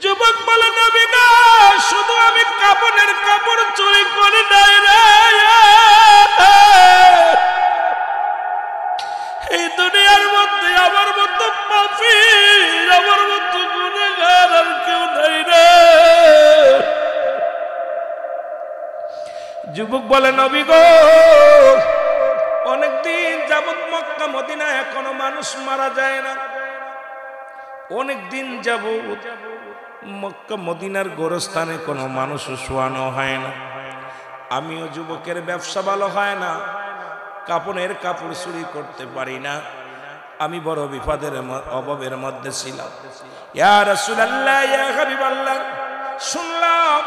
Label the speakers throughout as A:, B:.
A: যুবক বলে নবী গো, শুধু আমি কাপড়ের কাপড় চুরি করি নাই রে, এই দুনিয়ার মধ্যে আমার মতো পাপী, আমার মতো গুনাহগার আর কেউ নাই রে। যুবক বলে নবী গো, অনেকদিন যাবত মক্কা মদিনায় এখনো মানুষ মারা যায় না, অনেকদিন যাবত মক্কা মদিনার গোরস্থানে কোনো মানুষ শোয়ানো হয় না। আমিও যুবকের ব্যবসা ভালো হয় না, কাপড়ের কাপড় চুরি করতে পারি না, আমি বড় বিপদের অভাবের মধ্যে ছিলাম। ইয়া রাসূলুল্লাহ, ইয়া হাবিবাল্লাহ, শুনলাম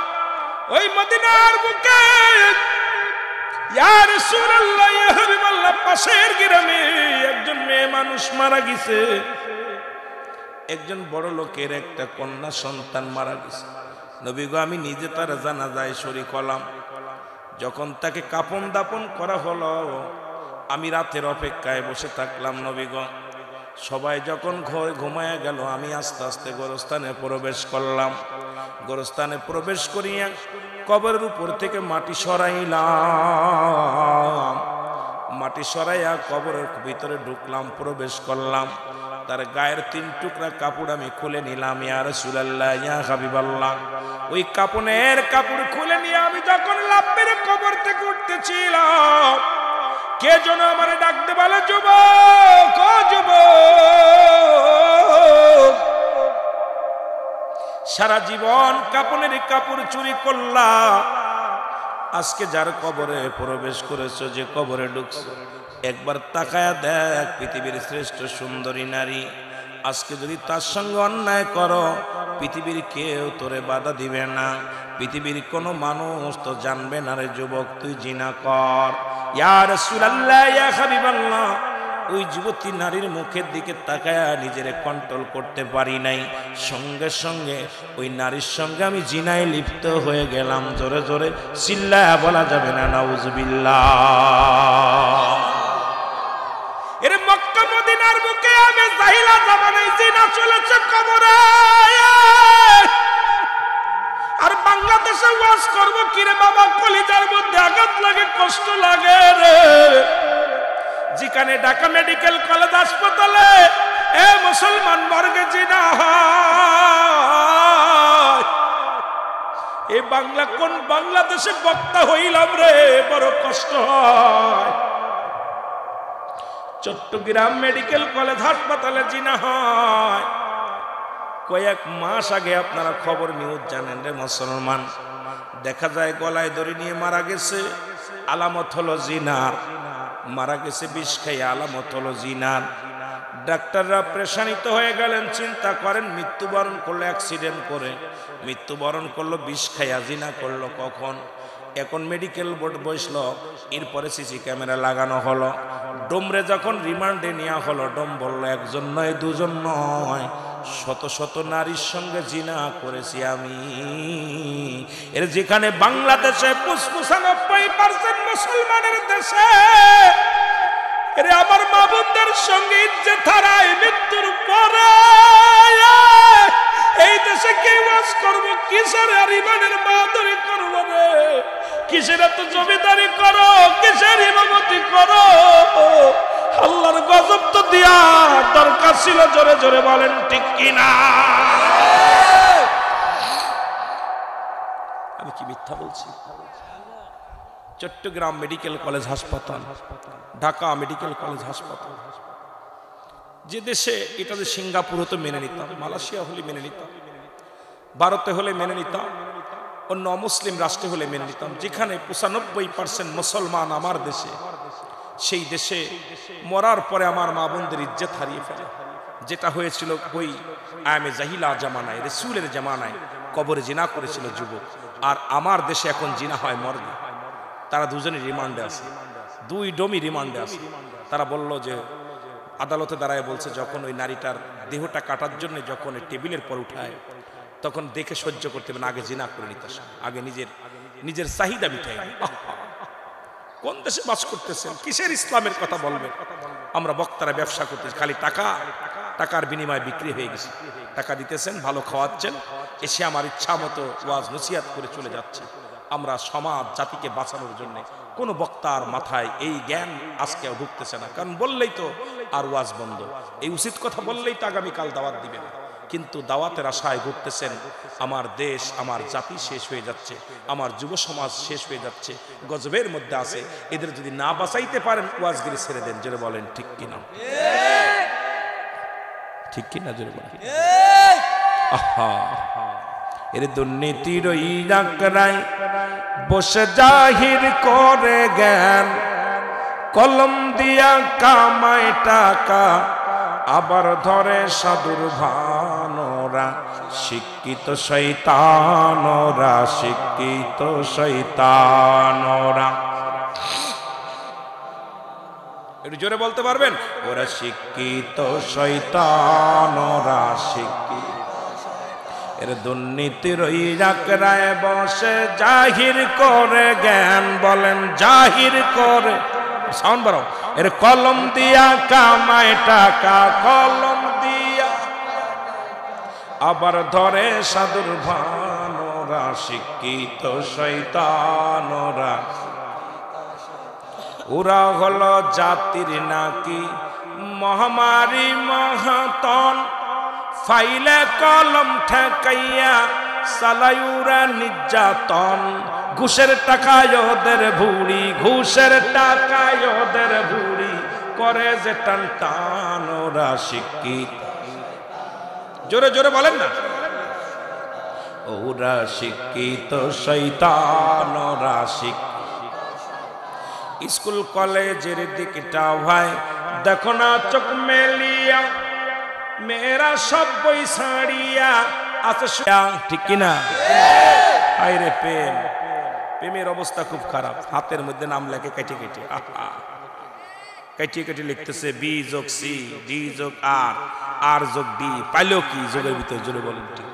A: ওই মদিনার বুকে, ইয়া রাসূলুল্লাহ, ইয়া হাবিবাল্লাহ, পাশের গ্রামে একজন মেয়ে মানুষ মারা গেছে, একজন বড় লোকের একটা কন্যা সন্তান মারা গেছে। নবী গো, আমি নিজে তার জানাজায় শরীক হলাম। যখন তাকে কাফন দাপন করা হলো, আমি রাতের অপেক্ষায় বসে থাকলাম। নবী গো, সবাই যখন ঘুমায় গেল, আমি আস্তে আস্তে গোরস্থানে প্রবেশ করলাম। গোরস্থানে প্রবেশ করিয়া কবরের উপর থেকে মাটি সরাইলাম, মাটি সরাইয়া কবরের ভিতরে ঢুকলাম, প্রবেশ করলাম। তার গায়ের 3 টুকরা কাপড় আমি খুলে নিলাম। ইয়া রাসূলুল্লাহ, ইয়া হাবিবাল্লাহ, ওই কাপড়ের কাপড় খুলে নিয়ে আমি যখন লাফ মেরে কবর থেকে উঠতেছিলাম, কে যেন আমার ডাকতে বলে, যুবক, ও যুবক, সারা জীবন কাপড়ের কাপড় চুরি করলা, আজকে যার কবরে প্রবেশ করেছো, যে কবরে ঢুকছো, একবার তাকায়া দেখ, পৃথিবীর শ্রেষ্ঠ সুন্দরী নারী। আজকে যদি তার সঙ্গে অন্যায় করো, পৃথিবীর কেউ তোরে বাধা দিবে না, পৃথিবীর কোনো মানুষ তো জানবে না রে যুবক তুই জিনা কর। ইয়া রাসূলুল্লাহ, ইয়া হাবিবাল্লাহ, ওই যুবতী নারীর মুখের দিকে তাকায়া নিজেরে কন্ট্রোল করতে পারি নাই, সঙ্গে সঙ্গে ওই নারীর সঙ্গে আমি জিনায় লিপ্ত হয়ে গেলাম। জোরে জোরে চিল্লায়া বলা যাবে না নাউজুবিল্লাহ। এর মক্কা মদিনার বুকে আমি জাহিলা জামানায় জিনা চলেছে কবরে, আর বাংলাদেশে ওয়াজ করব কিরে বাবা, কলিজার মধ্যে আঘাত লাগে, কষ্ট লাগে রে। যেখানে ঢাকা মেডিকেল কলেজ হাসপাতালে এ মুসলমান মর্গে জিনা হয়, এই বাংলা কোন বাংলাদেশে বক্তা হইলাম রে, বড় কষ্ট হয়। চট্টগ্রাম মেডিকেল কলেজ হাসপাতালে জিনা হয়। কয়েক মাস আগে আপনারা খবর নিউজ জানেন রে মুসলমান, দেখা যায় গলায় দড়ি নিয়ে মারা গেছে, আলামত হলো জিনার। মারা গেছে বিষ খাই, আলামত হলো জিনার। ডাক্তাররা প্রেশানিত হয়ে গেলেন, চিন্তা করেন মৃত্যুবরণ করলো অ্যাক্সিডেন্ট করে, মৃত্যুবরণ করলো বিষ খাইয়া, জিনা করলো কখন। এখন মেডিকেল বোর্ড বসলো, এরপরে সিসি ক্যামেরা লাগানো হলো। ডোমরে যখন রিমান্ডে নেওয়া হলো, ডোম বলল একজন নয়, দুজন নয়, শত শত নারীর সঙ্গে জিনা করেছি আমি। এর যেখানে বাংলাদেশে 95% মুসলমানের দেশে, এর আমার মা বোনদের সঙ্গে ইজ্জত হারায় মৃত্যুর পরে, এই দেশে কে ওয়াজ করবো, কিসের আর ইমানের বাহাদুরি করবো রে, কিসের এত জমিদারি করো, কিসের ইমামতি করো। আল্লাহর গজব তো দিয়া দরকার ছিল, জোরে জোরে বলেন ঠিক কিনা। আমি কি মিথ্যা বলছি? চট্টগ্রাম মেডিকেল কলেজ হাসপাতাল, ঢাকা মেডিকেল কলেজ হাসপাতাল, যে দেশে এটা যে সিঙ্গাপুর হতো মেনে নিতাম, মালয়েশিয়া হলে মেনে নিতাম, ভারতে হলে মেনে নিতাম, অন্য অমুসলিম রাষ্ট্রে হলে মেনে নিতাম, যেখানে 95% মুসলমান আমার দেশে, সেই দেশে মরার পরে আমার মা বোনদের ইজ্জত হারিয়ে ফেলে। যেটা হয়েছিল ওই আয়ামে জাহিলা জামানায়, রাসূলের জামানায় কবরে জিনা করেছিল যুবক, আর আমার দেশে এখন জিনা হয় মর্গে। তারা দুজনে রিমান্ডে আছে, 2 ডমি রিমান্ডে আছে। তারা বলল যে আদালতে দাঁড়ায় বলছে, যখন ওই নারীটার দেহটা কাটার জন্য যখন টেবিলের পর উঠায়, তখন দেখে সহ্য করতে হবে না, আগে জিনা করে নিতে, আগে নিজের চাহিদা মিটাই। কোন দেশে বাস করতেছেন, কিসের ইসলামের কথা বলবেন? আমরা বক্তারা ব্যবসা করতেছি, খালি টাকা টাকার বিনিময়ে বিক্রি হয়ে গেছে। টাকা দিতেছেন, ভালো খাওয়াচ্ছেন, এসে আমার ইচ্ছা মতো ওয়াজ নসিহত করে চলে যাচ্ছে। আমরা সমাজ জাতিকে বাঁচানোর জন্য কোনো বক্তার মাথায় এই জ্ঞান আজকে ঢুকতেছে না, কারণ বললেই তো আর ওয়াজ বন্ধ, এই উচিত কথা বললেই তো আগামীকাল দাওয়াত দিবে না। কিন্তু দাওয়াতের আশায় ঘুরতেছেন। আমার দেশ, আমার জাতি শেষ হয়ে যাচ্ছে, আমার যুব সমাজ শেষ হয়ে যাচ্ছে, গজবের মধ্যে আছে। এদের যদি না বাঁচাইতে পারেন, ওয়াজগিরি ছেড়ে দেন। জোরে বলেন ঠিক কিনা? ঠিক কিনা? জোরে বলেন। আহা, এর দুর্নীতির ইরাকরাই বসে জাহির করে জ্ঞান, কলম দিয়া কামায় টাকা, আবার ধরে সাধুর ভানরা। শিক্ষিত শয়তানরা, শিক্ষিত শয়তানরা। একটু জোরে বলতে পারবেন? ওরা শিক্ষিত শয়তানরা, শিক্ষিত। এর দুর্নীতির ইরাকরায় বসে জাহির করে জ্ঞান, বলেন জাহির করে। সাউন্ড বাড়াও। এর কলম দিয়া কামায় টাকা, কলম দিয়া আবার ধরে সাধুর ভানরা। শিক্ষিত শয়তানরা, ওরা হলো জাতির নাকি মহামারী মহাতন। ফাইলে কলম ঠেকাইয়া সালাইউরা নির্যাতন। ঘুষের টাকায় ওদের ভুড়ি, ঘুষের টাকায় ওদের ভুড়ি করে যে টান টান। ওরা শিক্ষিত, জোরে জোরে বলেন না। ওরা শিক্ষিত শয়তান, ওরা শিক্ষিত। স্কুল কলেজের দিকটা ভাই দেখো না চোখ মেলিয়া, মেয়েরা সব বই ছাড়িয়া আছে। ঠিক কিনা? আইরে প্রেম, প্রেমের অবস্থা খুব খারাপ। হাতের মধ্যে নাম লেখে কেটে কেটে, কেটে কেটে লিখতেছে বি যোগ সি, ডি যোগ আর, আর যোগ ডি। পাইলো কি যোগের ভিতরে? জোরে বলেন ঠিক।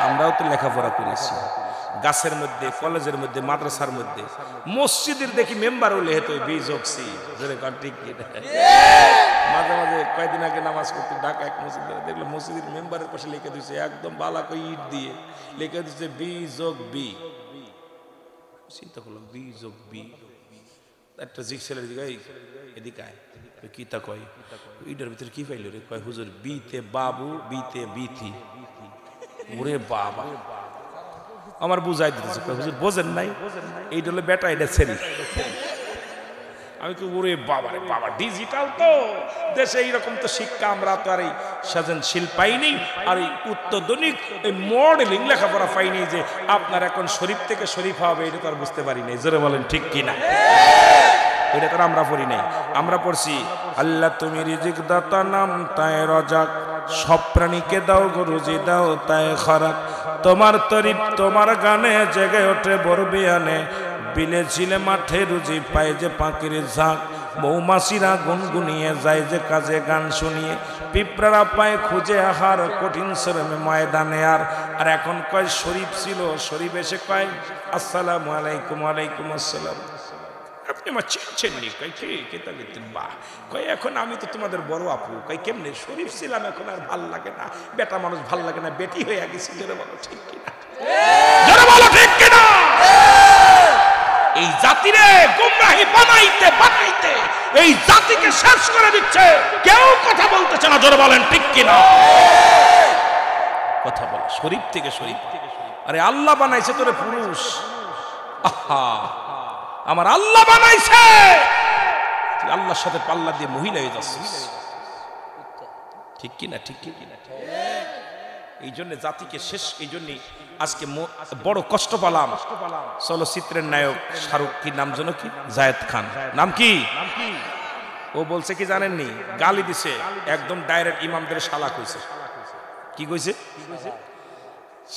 A: আমরাও তো লেখাপড়া করেছি, গাছের মধ্যে, কলেজের মধ্যে, মাদ্রাসার মধ্যে, মসজিদের দেখি মেম্বারও লেখে বি যোগ সি। জোরে কান ঠিক কিনা? মাঝে মাঝে কয়েকদিন আগে নামাজ পড়তে ঢাকা এক মসজিদে দেখলো, মসজিদের মেম্বারের পাশে লিখে দিচ্ছে একদম বালা করে ইট দিয়ে লিখে দিচ্ছে বি যোগ বি। চিন্তা করলাম বি যোগ বি। একটা জিগ ছেলের দিকে এদিকে আয়, কি তা কয়? ইটার ভিতরে কি পাইল রে? কয় হুজুর বিতে বাবু, বিতে বিথি। ওরে বাবা, আমার বুঝাই দিতেছে। হুজুর বোঝেন নাই? এইটা হলো বেটা, এটা ছেলে। আমি তো ওরে বাবা রে বাবা, ডিজিটাল তো দেশে এইরকম তো শিক্ষা আমরা তো আর এই সৃজনশীল পাইনি, আর এই উত্তরধনিক এই মডেলিং লেখাপড়া পাইনি যে আপনার এখন শরীফ থেকে শরীফ হবে, এটা তো আর বুঝতে পারি নাই। জোরে বলেন ঠিক কিনা? এটা তো আমরা পড়ি নাই। আমরা পড়ছি আল্লাহ তুমি রিজিক দাতা, নাম তাই রাজাক। সব প্রাণীকে দাও গো রুজি, দাও তাই খরাক। তোমার তরিফ তোমার গানে জেগে ওঠে বরবিয়ানে। বিলে ছিলে মাঠে রুজি পায় যে পাখির ঝাঁক। মৌমাছিরা গুনগুনিয়ে যায় যে কাজে গান শুনিয়ে। পিঁপড়ারা পায় খুঁজে আহার কঠিন শ্রমে ময়দানে। আর এখন কয় শরীফ ছিল, শরীফ এসে কয় আসসালামু আলাইকুম। ওয়ালাইকুম আসসালাম। আপনি আমার চিনছেন নি? কয় কে? কেতা লিখতেন? বাহ। কয় এখন আমি তো তোমাদের বড় আপু। কয় কেমনে? শরীফ ছিলাম, এখন আর ভাল লাগে না, বেটা মানুষ ভাল লাগে না, বেটি হয়ে গেছি। জোরে বলো ঠিক কিনা? জোরে বলো ঠিক কিনা? এই জাতিরে গুমরাহি বানাইতে বানাইতে এই জাতিকে শেষ করে দিচ্ছে, কেউ কথা বলতেছে না। জোরে বলেন ঠিক কিনা? কথা বল। শরীফ থেকে শরীফ। আরে আল্লাহ বানাইছে তোরে পুরুষ। আহা, আমার আল্লাহ বানাইছে, তুই আল্লাহর সাথে পাল্লা দিয়ে মহিলা হয়ে যাচ্ছিস। ঠিক কিনা? ঠিক কিনা? এই জন্য জাতিকে শেষ। এই জন্য আজকে বড় কষ্ট পেলাম। চলচ্চিত্রের নায়ক শাহরুখ, কি নাম যেন, কি জায়েদ খান নাম কি? ও বলছে কি জানেননি? গালি দিছে একদম ডাইরেক্ট, ইমামদের শালা কইছে। কি কইছে?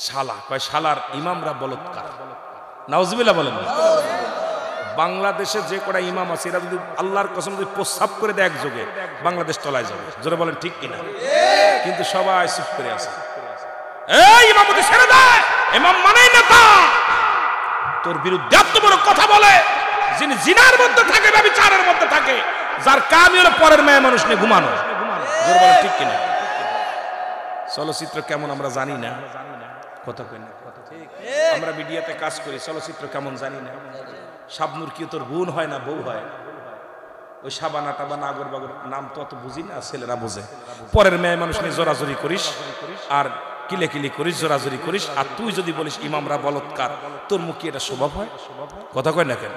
A: শালা। কয় শালার ইমামরা বলৎকার। নাউজুবিল্লাহ বলেন। বাংলাদেশে যে কটা ইমাম আছে এরা যদি আল্লাহর কসম যদি প্রস্তাব করে দেয় একযোগে, বাংলাদেশ তলায় যাবে। জোরে বলেন ঠিক কিনা? কিন্তু সবাই চুপ করে আছে। এই ইমামতি ছেড়ে দেয়, ইমাম মানেই নেতা। তোর বিরুদ্ধে এত বড় কথা বলে, যিনি জিনার মধ্যে থাকে, ব্যভিচারের মধ্যে থাকে, যার কামই হলো পরের মেয়ে মানুষ নিয়ে ঘুমানো। ঠিক কিনা? চলচ্চিত্র কেমন আমরা জানি না, কথা কই না? আমরা মিডিয়াতে কাজ করি, চলচ্চিত্র কেমন জানি না। শাবনুর কি তোর বোন হয় না বউ হয়? ওই সাবানা টাবানা আগর বাগর নাম তো অত বুঝি না, ছেলেরা বোঝে। পরের মেয়ে মানুষ নিয়ে জোরাজোরি করিস আর কিলেকিলি করিস, জোরাজোরি করিস, আর তুই যদি বলিস ইমামরা বলৎকার, তোর মুখে এটা স্বভাব হয়? কথা কয় না কেন?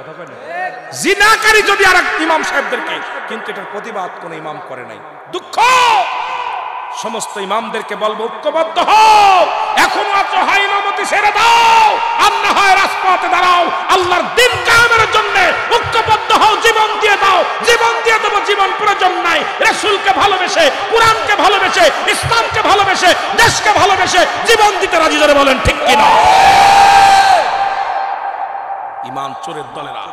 A: জিনাকারী যদি আর ইমাম সাহেবদেরকে, কিন্তু এটার প্রতিবাদ কোন ইমাম করে নাই। দুঃখ। সমস্ত ইমামদেরকে বলবো ঐক্যবদ্ধ হও, এখনো আছো হয় ইমামতি ছেড়ে দাও, আর না হয় রাজপথে দাঁড়াও, আল্লাহর দ্বীন কায়েমের জন্য ঐক্যবদ্ধ হও, জীবন দিয়ে দাও। জীবন দিয়ে দেবো, জীবন প্রয়োজন নাই। রাসূলকে ভালোবেসে, কোরআনকে ভালোবেসে, ইসলামকে ভালোবেসে, দেশকে ভালোবেসে জীবন দিতে রাজি। জোরে বলেন ঠিক কিনা? ইমাম চোরের দলেরা,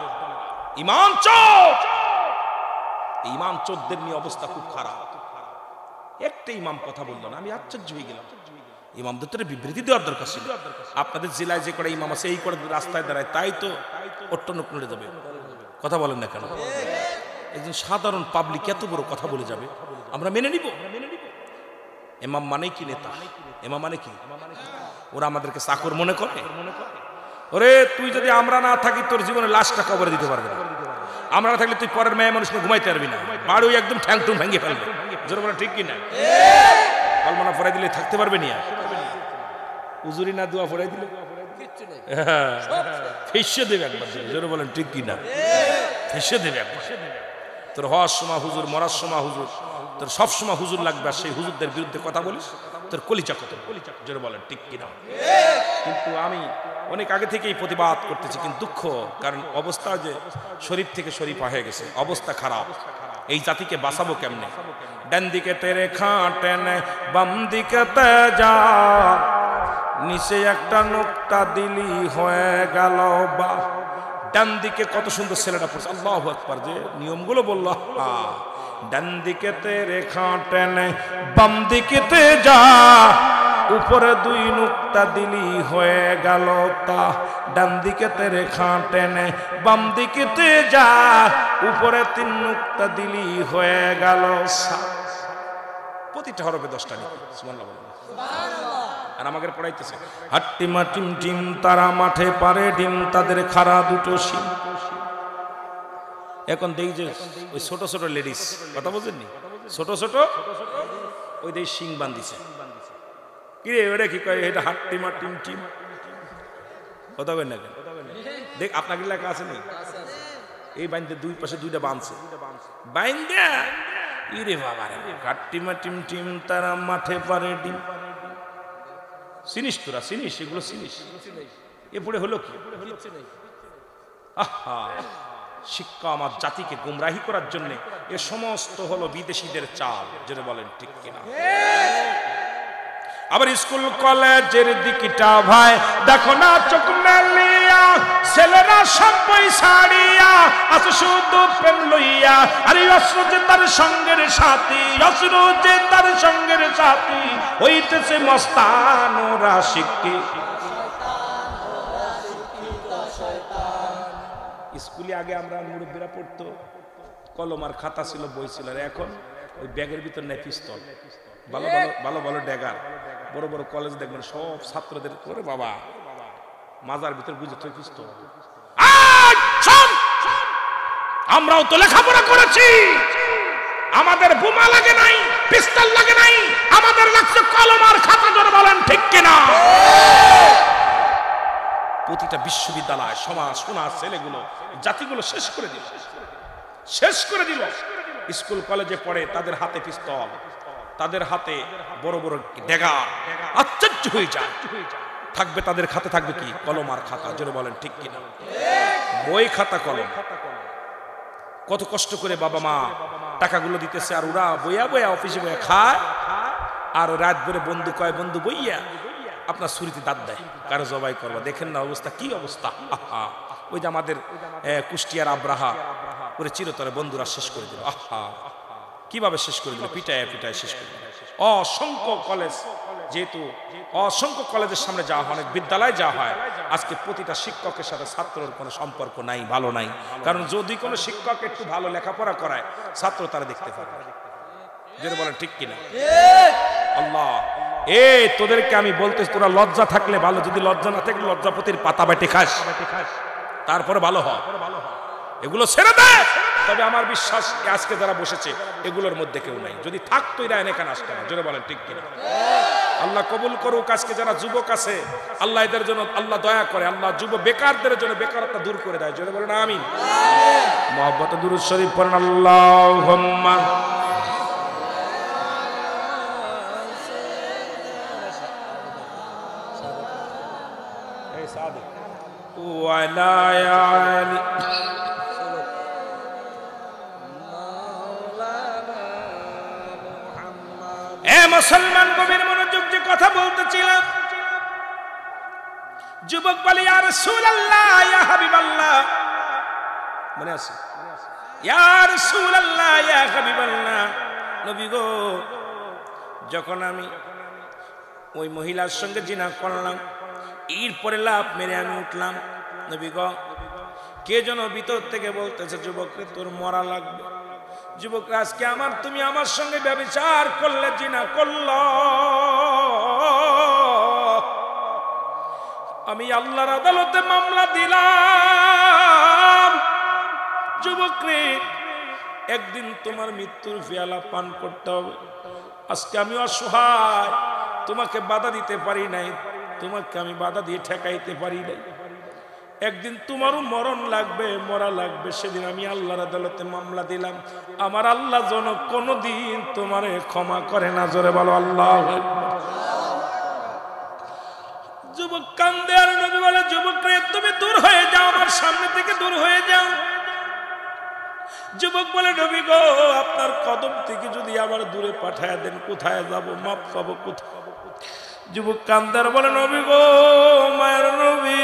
A: ইমাম চোর, ইমাম চোরদের নিয়ে অবস্থা খুব খারাপ। একটা ইমাম কথা বললো না, আমি আশ্চর্য হয়ে গেলাম। ইমামদের তো বিবৃতি দেওয়ার দরকার ছিল। আপনাদের জেলায় যে কটা ইমাম আছে এই করে রাস্তায় দাঁড়ায়, তাই তো অট্টনক নড়ে যাবে। কথা বলেন না কেন? একজন সাধারণ পাবলিক এত বড় কথা বলে যাবে, আমরা মেনে নিব? ইমাম মানে কি নেতা? ইমাম মানে কি? ওরা আমাদেরকে চাকর মনে করে? ওরে তুই যদি আমরা না থাকি তোর জীবনে লাশটা কবরে দিতে পারবে না। আমরা না থাকলে তুই পরের মেয়ে মানুষকে ঘুমাইতে পারবি না, বাড়ি একদম ঠ্যাং টুং ভেঙে ফেলবে। জোরে বলে ঠিক কিনা? কলমনা পড়াই দিলে থাকতে পারবে না, উজুরি না দোয়া পড়াই দিলে ফেসে দেবে একবার। জোরে বলেন ঠিক কিনা? ফেসে দেবে একবার। তোর হওয়ার সময় হুজুর, মরার সময় হুজুর, তোর সব সময় হুজুর লাগবে, আর সেই হুজুরদের বিরুদ্ধে কথা বলিস, তোর কলিজা কত। জোরে বলেন ঠিক কিনা? কিন্তু আমি অনেক আগে থেকেই প্রতিবাদ করতেছি, কিন্তু দুঃখ, কারণ অবস্থা যে শরীফ থেকে শরীফা হয়ে গেছে, অবস্থা খারাপ। এই জাতিকে বাঁচাবো কেমনে? ডান দিকে তেরে খাটেন, বাম দিকে তে যা, নিচে একটা নোকটা দিলি হয়ে গেল বা। ডান দিকে কত সুন্দর ছেলেটা পড়ছে, আল্লাহু আকবার, যে নিয়মগুলো বলল। ডান দিকে তেরে খাটেন, বাম দিকে তে যা, উপরে দুই নুকতা দিলি হয়ে গেল তা। ডান দিকে তেরে খাটেনে, বাম দিকে তে যা, উপরে তিন নুকতা দিলি হয়ে গেল সা। প্রতিটা হরফে 10টা নিকে। সুবহানাল্লাহ বলেন। আর আমাকে পড়াইতেছে, হাট্টিমা টিম টিম তারা মাঠে পারে ডিম, তাদের খাড়া দুটো শিম। এখন দেখি যে ওই ছোট ছোট লেডিস, কথা বলছেননি, ছোট ছোট ওই দেশ শিং বান্ধিছে। কিরে ওটা কি কয়? এটা হাট্টিমা টিম টিম। কথা বলেন না কেন? দেখ আপনার লেখা আছে নি? এই বাইন্দে দুই পাশে দুইটা বাঁধছে, বাইন্দা ইরে বাবা রে, হাট্টিমা টিম টিম তারা মাঠে পারে ডিম। চিনিস তোরা? চিনিস এগুলো? চিনিস? এরপরে হলো কি? আহা, শিক্ষা আমার জাতিকে গুমরাহি করার জন্য এ সমস্ত হলো বিদেশিদের চাল। যেটা বলেন ঠিক কিনা? আবার স্কুল কলেজের দিকটা ভাই দেখো না চোখ মেলিয়া, ছেলেরা সব বই ছাড়িয়া আছে শুধু প্রেম লইয়া। আরে অসরু যে তার সঙ্গের সাথী, অসরু যে তার সঙ্গের সাথী, হইতেছে মস্তান ওরা শিক্ষিত। স্কুলে আগে আমরা মুরব্বীরা পড়তো, কলম আর খাতা ছিল, বই ছিল। আর এখন ওই ব্যাগের ভিতর নেই পিস্তল, ভালো ভালো ভালো ভালো ড্যাগার। বড় বড় কলেজ দেখবেন সব ছাত্রদের করে বাবা মাজার ভিতর বুঝে তো পিস্তল। আমরাও তো লেখাপড়া করেছি, আমাদের বোমা লাগে নাই, পিস্তল লাগে নাই, আমাদের লাগছে কলম আর খাতা। ধরে বলেন ঠিক কিনা? প্রতিটা বিশ্ববিদ্যালয় সমাজ সোনার ছেলেগুলো জাতিগুলো শেষ করে দিল, শেষ করে দিল। স্কুল কলেজে পড়ে, তাদের হাতে পিস্তল, তাদের হাতে বড় বড় ডেগা। আশ্চর্য হয়ে যায়, থাকবে তাদের খাতে থাকবে কি? কলম আর খাতা। জোরে বলেন ঠিক কিনা? বই খাতা কলম। কত কষ্ট করে বাবা মা টাকাগুলো দিতেছে, আর ওরা বইয়া বইয়া অফিসে বইয়া খায়, আর রাত ভরে বন্ধু কয়, বন্ধু বইয়া আপনার ছুরিতে দাঁত দেয়, কারো জবাই করবা। দেখেন না অবস্থা, কি অবস্থা। আহা, ওই যে আমাদের কুষ্টিয়ার আব্রাহা করে চিরতরে বন্ধুরা শেষ করে দিল। আহা, কিভাবে শেষ করে দিল? পিটায় পিটায় শেষ করে দিল। অসংখ্য কলেজ, যেহেতু অসংখ্য কলেজের সামনে যাওয়া হয়, অনেক বিদ্যালয়ে যাওয়া হয়, আজকে প্রতিটা শিক্ষকের সাথে ছাত্রের কোনো সম্পর্ক নাই, ভালো নাই। কারণ যদি কোনো শিক্ষক একটু ভালো লেখাপড়া করায়, ছাত্র তারা দেখতে পারে। যেটা বলেন ঠিক কিনা? আল্লাহ তোদেরকে আমি বলতেছি, তোরা লজ্জা থাকলে ভালো, যদি লজ্জা না থাকলে লজ্জাপতির পাতা বেটে খাস, তারপরে ভালো হয়। এগুলো ছেড়ে দে। তবে আমার বিশ্বাস আজকে যারা বসেছে এগুলোর মধ্যে কেউ নাই, যদি থাকতো এরা এখানে আসতো না। জোরে বলেন ঠিক কিনা? আল্লাহ কবুল করুক। আজকে যারা যুবক আছে আল্লাহ এদের জন্য আল্লাহ দয়া করে, আল্লাহ যুব বেকারদের জন্য বেকারত্ব দূর করে দেয়। জোরে বলেন আমিন। মুহাব্বতে দুরূদ শরীফ পড়েন আল্লাহুম্মা ওয়ালা আলি মুসলমান গভীর মনোযোগ যে কথা বলতেছিলাম, যুবক বলে ইয়া রাসূলুল্লাহ ইয়া হাবিবাল্লাহ, মনে আছে? ইয়া রাসূলুল্লাহ ইয়া হাবিবাল্লাহ, নবী গো, যখন আমি ওই মহিলার সঙ্গে জিনা করলাম, এরপরে লাভ মেরে আমি উঠলাম, নবী গো, কে যেন ভিতর থেকে বলতেছে যুবকরে তোর মরা লাগবে। যুবক, আজকে তুমি আমার সঙ্গে ব্যভিচার করলে, জিনা করল, আমি আল্লাহর আদালতে মামলা দিলাম। যুবক রে, একদিন তোমার মৃত্যুর পেয়ালা পান করতে হবে। আজকে আমি অসহায়, তোমাকে বাধা দিতে পারি নাই, তোমাকে আমি বাধা দিয়ে ঠেকাইতে পারি নাই। একদিন তোমারও মরণ লাগবে, মরা লাগবে, সেদিন আমি আল্লাহর আদালতে মামলা দিলাম। আমার আল্লাহ যেন কোনদিন তোমারে ক্ষমা করে না। জোরে বলো আল্লাহু আকবার। যুবক কান্দে, আর নবী বলে যুবক রে, তুমি দূর হয়ে যাও, আমার সামনে থেকে দূর হয়ে যাও। যুবক বলে নবী গো, আপনার কদম থেকে যদি আবার দূরে পাঠায় দেন, কোথায় যাব, মাপ পাবো কোথায়? যুবক কান্দার বলে নবী গো, মায়ের নবী,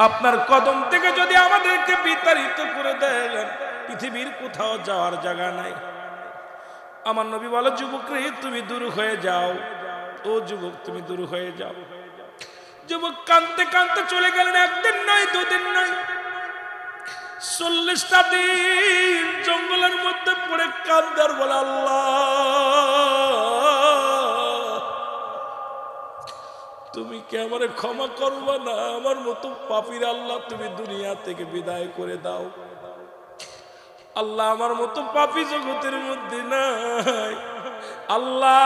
A: আপনার কদম থেকে যদি আমাদেরকে বিতাড়িত করে দেন, পৃথিবীর কোথাও যাওয়ার জায়গা নাই। আমার নবী বলে যুবক রে, তুমি দূর হয়ে যাও, ও যুবক তুমি দূর হয়ে যাও। যুবক কাঁদতে কাঁদতে চলে গেলেন। একদিন নয়, দুদিন নয়, 40টা দিন জঙ্গলের মধ্যে পড়ে কান্দার বলে আল্লাহ, তুমি কি আমারে ক্ষমা করবা না? আমার মতো পাপীর আল্লাহ তুমি দুনিয়া থেকে বিদায় করে দাও। আল্লাহ, আমার মতো পাপী জগতের মধ্যে নাই। আল্লাহ,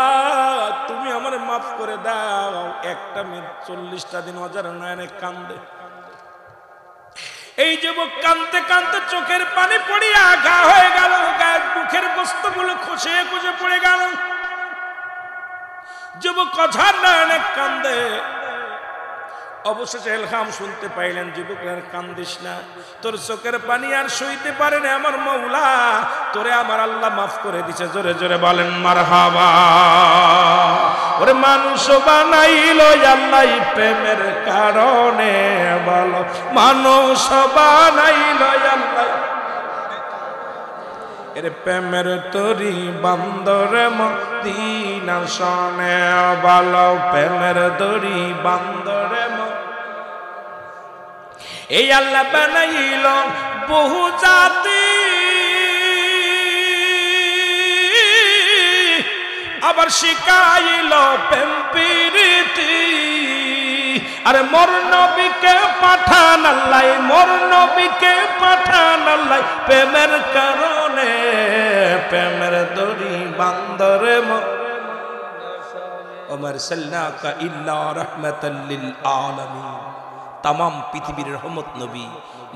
A: তুমি আমারে মাফ করে দাও। একটা মেয়ে 40টা দিন অজার নয়নে কান্দে। এই যুবক কাঁদতে কাঁদতে চোখের পানি পড়িয়া ঘা হয়ে গেল, গায়ের মুখের বস্তুগুলো খসে খসে পড়ে গেল। যুবক অঝার নয়নে কান্দে। অবশেষে এলহাম শুনতে পাইলেন, যুবক আর কান্দিস না, তোর চোখের পানি আর সইতে পারে না, আমার মওলা তোরে আমার আল্লাহ মাফ করে দিছে। জোরে জোরে বলেন মারহাবা। ওরে মানুষ বানাইলো আল্লাহ প্রেমের কারণে, বলো মানুষ বানাইলো আল্লাহ, এর প্রেমের তরি বান্দরে মদিনা শোনে, বলো প্রেমের তরি বান্দরে। এই আল্লাহ বানাইল বহু জাতি, আবার শিখাইল প্রেম প্রীতি। আরে মোর নবীকে পাঠান আল্লাহ, মোর নবীকে পাঠান আল্লাহ প্রেমের কারণে, প্রেমের দড়ি বান্দরে ওমা আরসালনাকা ইল্লা রাহমাতাল লিল আলামিন। তামাম পৃথিবীর রহমত নবী,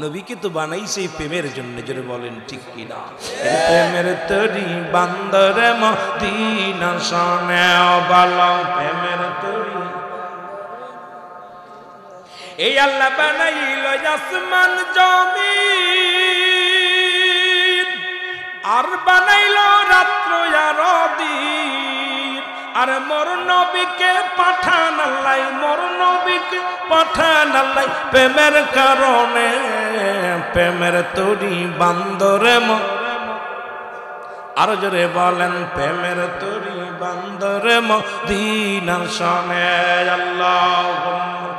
A: নবীকে তো বানাইছে প্রেমের জন্য। জোরে বলেন ঠিক কিনা? প্রেমের তরি বান্দরে মদিনা শোনে, বলো প্রেমের তরি। এই আল্লাহ বানাইল আসমান জমিন, আর বানাইল রাত্র আর দিন। আর মোর নবীকে পাঠান আল্লাহ, মোর নবীকে পাঠান আল্লাহ প্রেমের কারণে, প্রেমের তরি বান্দরে আর জোরে বলেন প্রেমের তরি বান্দরে মদিনা শোনে। আল্লাহুম্মা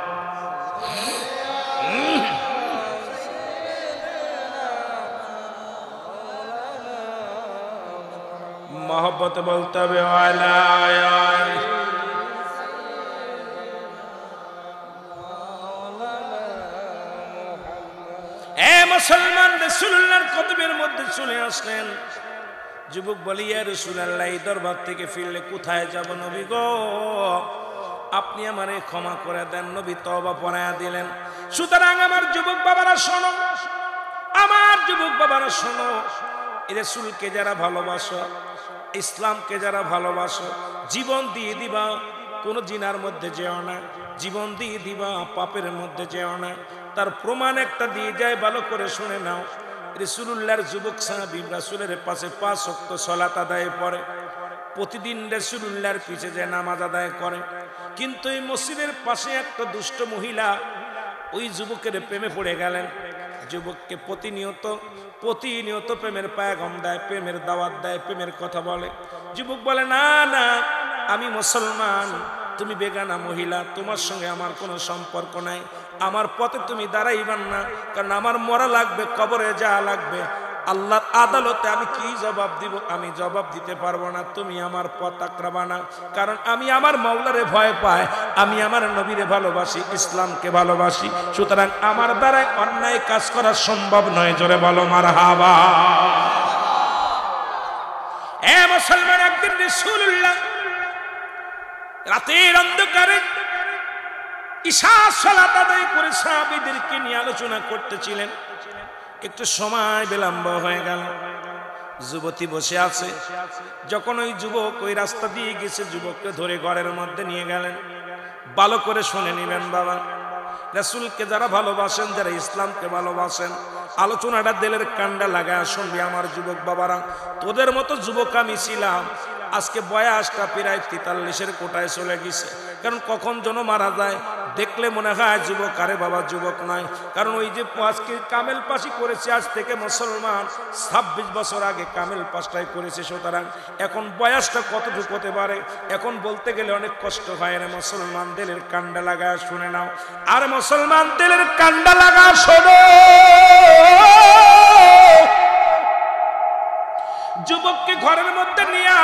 A: মহব্বত বলতে হবে ওয়ালা আলি। এ মুসলমান, রাসূলুল্লাহর কদমের মধ্যে চলে আসলেন। যুবক বলি, ইয়া রাসূলুল্লাহ, এই দরবার থেকে ফিরলে কোথায় যাব নবী গো? আপনি আমারে ক্ষমা করে দেন। নবী তওবা পড়ায়া দিলেন। সুতরাং আমার যুবক বাবারা শোনো, আমার যুবক বাবারা শোনো, রাসূলকে যারা ভালোবাসো, ইসলামকে যারা ভালোবাসো, জীবন দিয়ে দিবা, কোন জিনার মধ্যে যেও না। জীবন দিয়ে দিবা, পাপের মধ্যে যেও না। তার প্রমাণ একটা দিয়ে যায়, ভালো করে শুনে নাও। রাসূলুল্লাহর যুবক সাহাবী রাসূলের পাশে 5 ওয়াক্ত সালাত আদায় করে, প্রতিদিন রাসূলুল্লাহর পিছে যে নামাজ আদায় করে। কিন্তু এই মসজিদের পাশে একটা দুষ্ট মহিলা ওই যুবকের প্রেমে পড়ে গেলেন। যুবককে প্রতিনিয়ত প্রেমের পায়গাম দেয়, প্রেমের দাওয়াত দেয়, প্রেমের কথা বলে। যুবক বলে, না না, আমি মুসলমান, তুমি বেগানা মহিলা, তোমার সঙ্গে আমার কোনো সম্পর্ক নাই। আমার পথে তুমি দাঁড়াইবান না, কারণ আমার মরা লাগবে, কবরে যাওয়া লাগবে। আল্লাহর আদালতে আমি কি জবাব দিব? আমি জবাব দিতে পারবো না। তুমি আমার পথ আঁকড়াবা না, কারণ আমি আমার মাওলারে ভয় পাই, আমি আমার নবীরে ভালোবাসি, ইসলামকে ভালোবাসি। সুতরাং আমার দ্বারাই অন্যায় কাজ করা সম্ভব নয়। জোরে বলো মারহাবা। এ মুসলমান, একদিন রাসূলুল্লাহ রাতের অন্ধকারে ঈশা সালাত আদায় করে সাহাবীদেরকে নিয়ে আলোচনা করতেছিলেন। একটু সময় বিলম্ব হয়ে গেল। যুবতী বসে আছে। যখন ওই যুবক ওই রাস্তা দিয়ে গেছে, যুবককে ধরে ঘরের মধ্যে নিয়ে গেলেন। ভালো করে শুনে নিবেন বাবা, রাসূলকে যারা ভালোবাসেন, যারা ইসলামকে ভালোবাসেন, আলোচনাটা দিলের কান্ডা লাগায় শুনবি আমার যুবক বাবারা। তোদের মতো যুবক আমি ছিলাম, আজকে বয়সটা প্রায় 43-এর কোটায় চলে গেছে। কারণ কখন যেন মারা যায়, দেখলে মনে হয় যুবক, আরে বাবা যুবক নয়। কারণ ওই যে আজকে কামেল পাশি করেছে, আজ থেকে মুসলমান 26 বছর আগে কামেল পাশটাই করেছে। সুতরাং এখন বয়সটা কতটুকু হতে পারে এখন বলতে গেলে অনেক কষ্ট হয়। রে মুসলমান, দিলের কান্ডা লাগায় শুনে নাও। আর মুসলমান, দিলের কান্ডা লাগা শোনো। যুবককে ঘরের মধ্যে নিয়ে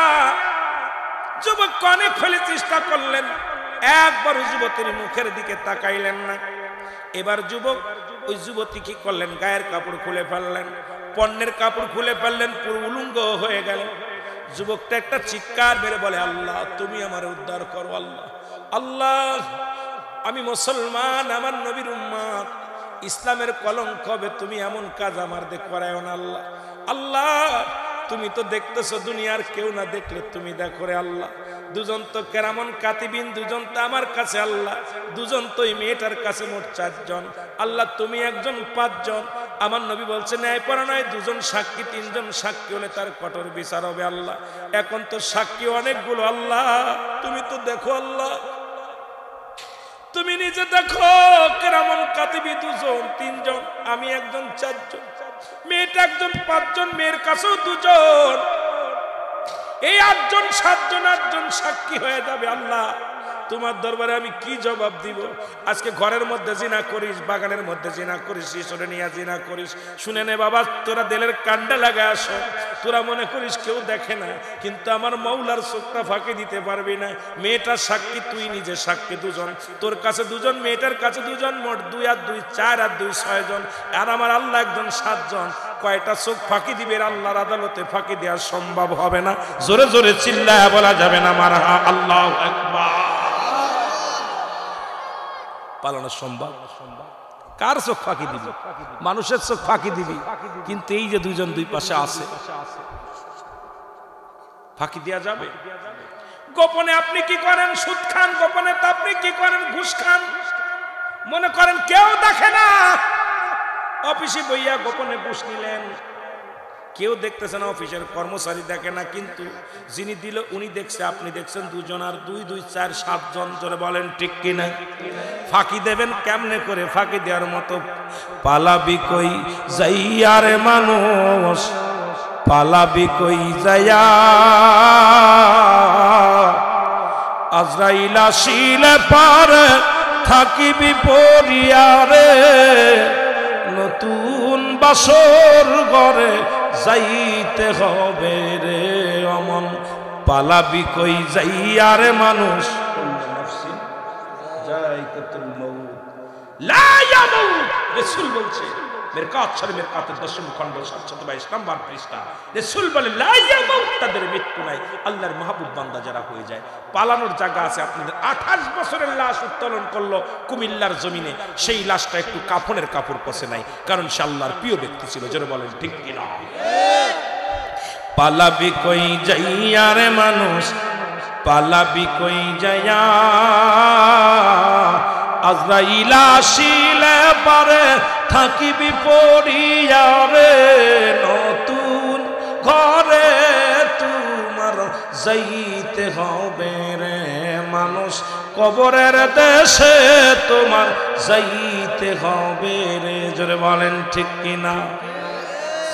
A: যুবক অনেক ফেলে চেষ্টা করলেন, একবার যুবতীর মুখের দিকে তাকাইলেন না। এবার যুবক ওই যুবতী কি করলেন, গায়ের কাপড় খুলে ফেললেন, পণ্যের কাপড় খুলে ফেললেন, পুরো উলঙ্গ হয়ে গেলেন। যুবকটা একটা চিৎকার মেরে বলে, আল্লাহ তুমি আমার উদ্ধার করো। আল্লাহ, আল্লাহ, আমি মুসলমান, আমার নবীর উম্মত, ইসলামের কলঙ্ক হবে, তুমি এমন কাজ আমার দেখ করায়ও না। আল্লাহ, আল্লাহ, তুমি তো দেখতেছো, দুনিয়ার কেউ না দেখলে তুমি দেখো রে আল্লাহ। দুজন তো কেরামন কাতিবিন, দুজন তো আমার কাছে আল্লাহ, দুজন তো এই মেয়েটার কাছে মোট 4 জন। আল্লাহ তুমি একজন 5 জন। আমার নবী বলছে ন্যায় পরা নয়, 2 জন সাক্ষী, 3 জন সাক্ষী হলে তার কঠোর বিচার হবে। আল্লাহ এখন তো সাক্ষী অনেকগুলো, আল্লাহ তুমি তো দেখো, আল্লাহ তুমি নিজে দেখো, কেরামন কাতিবি 2 জন 3 জন, আমি একজন 4 জন, মেয়েটা একজন 5 জন, মেয়ের কাছেও 2 জন, এই 8 জন 7 জন 8 জন সাক্ষী হয়ে যাবে। আল্লাহ তোমার দরবারে আমি কি জবাব দিব? আজকে ঘরের মধ্যে জিনা করিস, বাগানের মধ্যে জিনা করিস, ঈশ্বরে নিয়ে জিনা করিস। শুনে নে বাবা, তোরা দিলের কান্ডা লাগায় আসো, তোরা মনে করিস কেউ দেখে না, কিন্তু আমার মাওলার চোখটা ফাঁকি দিতে পারবি না। মেয়েটার সাক্ষী, তুই নিজে সাক্ষী 2 জন, তোর কাছে 2 জন, মেয়েটার কাছে 2 জন, মোট 2 আর 2 4 আর 2 6 জন, আর আমার আল্লাহ একজন 7 জন। কয়টা চোখ ফাঁকি দিবে? আল্লাহর আদালতে ফাঁকি দেওয়া সম্ভব হবে না। জোরে জোরে চিল্লায়া বলা যাবে না মারহা আল্লাহু আকবার। পালানো সম্ভব? কার চোখ ফাঁকি দিবি? মানুষের চোখ ফাঁকি দিবি, কিন্তু এই যে 2 জন 2 পাশে আছে, ফাঁকি দেওয়া যাবে? গোপনে আপনি কি করেন? সুদ খান। গোপনে তো আপনি কি করেন? ঘুষ খান। মনে করেন কেউ দেখে না, অফিসে বইয়া গোপনে ঘুষ নিলেন, কেউ দেখতেছে না, অফিসের কর্মচারী দেখে না, কিন্তু যিনি দিল উনি দেখছে, আপনি দেখছেন। 2 জন আর 2 2 4 7 জন। জোরে বলেন ঠিক কিনা? ফাঁকি দেবেন কেমনে করে? ফাঁকি দেওয়ার মতো পালাবি কই যাইয়া রে মানুষ, পালাবি কই যাইয়া, আজরাইল আসিলে পারে থাকিবি পরিয়া রে, নতুন বাসর ঘরে যাইতে হবে রে আমার। মন পালাবি কই যাইয়ার মানুষ রাসূল বলছে মিরকাত শরীফের 10ম খণ্ড 722 নম্বর পৃষ্ঠা রাসূল বলে লা ইয়ামুত তাদের মৃত্যু নাই আল্লাহর মাহবুব বান্দা যারা হয়ে যায় পালানোর জায়গা আছে আপনাদের 28 বছরের লাশ উত্তোলন করলো কুমিল্লার জমিনে সেই লাশটা একটু কাফনের কাপড় পছে নাই কারণ সে আল্লাহর প্রিয় ব্যক্তি ছিল জোরে বলেন ঠিক কি না পালাবি কই যাইয়ার মানুষ পালাবি কই যাইয়া আজরাইল আসিলে পারে থাকিবি পড়িয়া রে নতুন ঘরে তোমার যাইতে হবে রে মানুষ কবরের দেশে তোমার যাইতে হবে রে জোরে বলেন ঠিক কিনা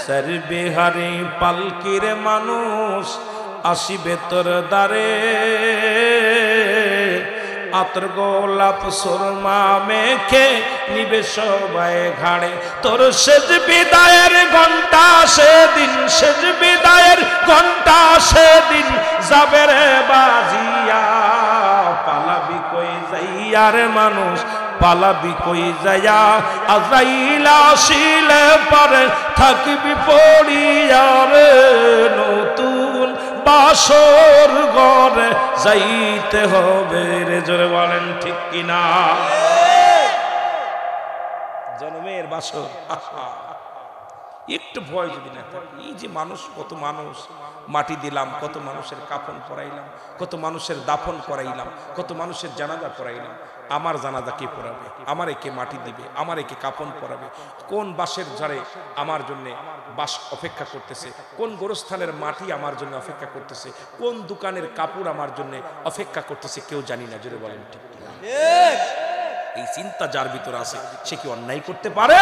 A: সর্বহারি পালকির মানুষ আসিবে তোর দ্বারে আতর গোলাপ সুরমা মেখে নিবে সবাই ঘাড়ে তোর শেষ বিদায়ের ঘন্টা সেদিন শেষ বিদায়ের ঘন্টা সেদিন যাবে রে বাজিয়া পালাবি কই যাইয়ার মানুষ পালাবি কই যাইয়া আজরাইল আসিলে পারে থাকিবি পড়িয়া রে নতুন বাসর ঘরে যাইতে হবে রে জোরে বলেন ঠিক কিনা জন্মের বাসর একটু ভয় যদি না থাকে এই যে মানুষ কত মানুষ মাটি দিলাম কত মানুষের কাফন পরাইলাম কত মানুষের দাফন করাইলাম কত মানুষের জানাজা পরাইলাম আমার জানাজা কে পড়াবে আমার একে মাটি দিবে আমার একে কাফন পরাবে কোন বাসের ঝাড়ে আমার জন্য বাস অপেক্ষা করতেছে কোন গোরস্থানের মাটি আমার জন্য অপেক্ষা করতেছে কোন দোকানের কাপড় আমার জন্য অপেক্ষা করতেছে কেউ জানি না জোরে বলেন ঠিক এই চিন্তা যার ভিতর আছে সে কি অন্যায় করতে পারে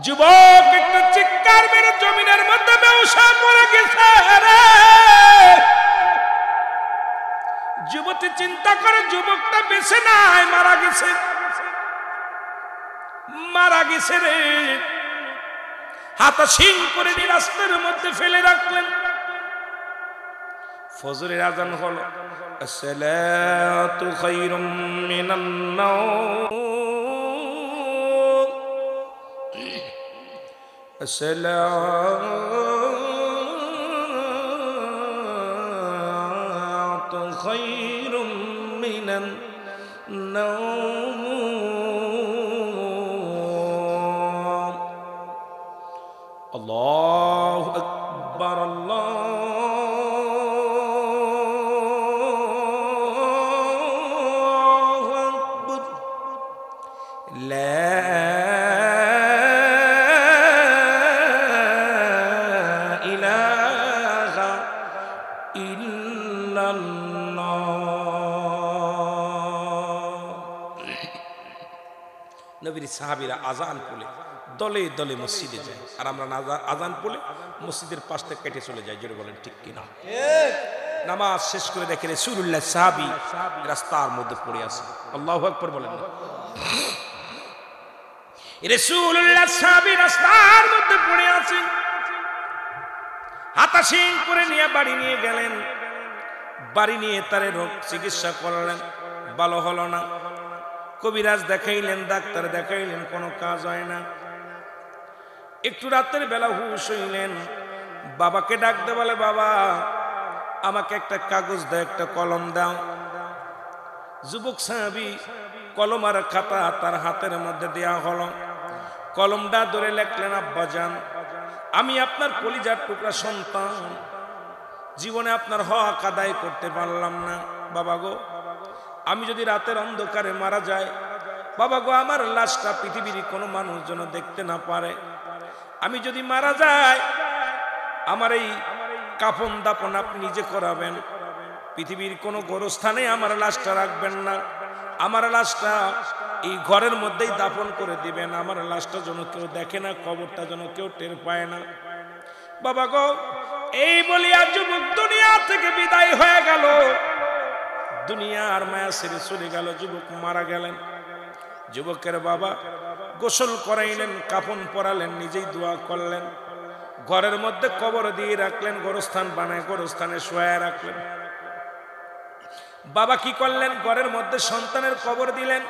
A: যুবক একটা চিৎকার মেরে জমিনের মধ্যে বেহুশা পড়ে গেছে রে যুবতী চিন্তা করে যুবকটা বেঁচে নাই মারা গেছে রে হাতা শিং করে নিয়ে রাস্তার মধ্যে ফেলে রাখলেন ফজরের আজান হলো আসসালাতু খায়রুম মিনান নাওম আসসালাতু খায়রুম মিনান নাওম আল্লাহু আকবার আল্লাহু আকবার লা নবীর সাহাবীরা আজান পড়লে দলে দলে মসজিদে যায় আর আমরা আজান পড়লে মসজিদের পাশ থেকে কেটে চলে যাই জোরে বলেন ঠিক কিনা নামাজ শেষ করে দেখে রাসূলুল্লাহ সাহাবী রাস্তার মধ্যে পড়ে আছে আল্লাহু আকবার বলেন না রাসূলুল্লাহ সাহাবী রাস্তার মধ্যে পড়ে আছে হাতা শিং করে নিয়ে বাড়ি নিয়ে গেলেন বাড়ি নিয়ে তার রোগ চিকিৎসা করলেন ভালো হলো না কবিরাজ দেখাইলেন ডাক্তার দেখাইলেন কোনো কাজ হয় না একটু রাতের বেলা হুঁশ হইলেন বাবাকে ডাকতে বলে বাবা আমাকে একটা কাগজ দাও একটা কলম দাও যুবক সাহাবী কলম আর খাতা তার হাতের মধ্যে দেয়া হলো কলমটা ধরে লিখলেন আব্বাজান আমি আপনার কলিজার টুকরা সন্তান জীবনে আপনার হক আদায় করতে পারলাম না বাবা গো আমি যদি রাতের অন্ধকারে মারা যাই বাবা গো আমার লাশটা পৃথিবীর কোনো মানুষ যেন দেখতে না পারে আমি যদি মারা যাই আমার এই কাফন দাফন আপনি নিজে করাবেন পৃথিবীর কোনো গোরস্থানে আমার লাশটা রাখবেন না আমার লাশটা এই ঘরের মধ্যেই দাফন করে দিবেন আমার লাশটা যেন কেউ দেখে না কবরটা যেন কেউ টের পায় না বাবা গো এই বলিয়া যুবক দুনিয়া থেকে বিদায় হয়ে গেল দুনিয়ার মায়া ছেড়ে চলে গেল যুবক মারা গেলেন যুবকের বাবা গোসল করাইলেন কাফন পরালেন নিজেই দোয়া করলেন ঘরের মধ্যে কবর দিয়ে রাখলেন, গোরস্থান বানায় গোরস্থানে শোয়া রাখলেন। বাবা কি করলেন? ঘরের মধ্যে সন্তানের কবর দিলেন।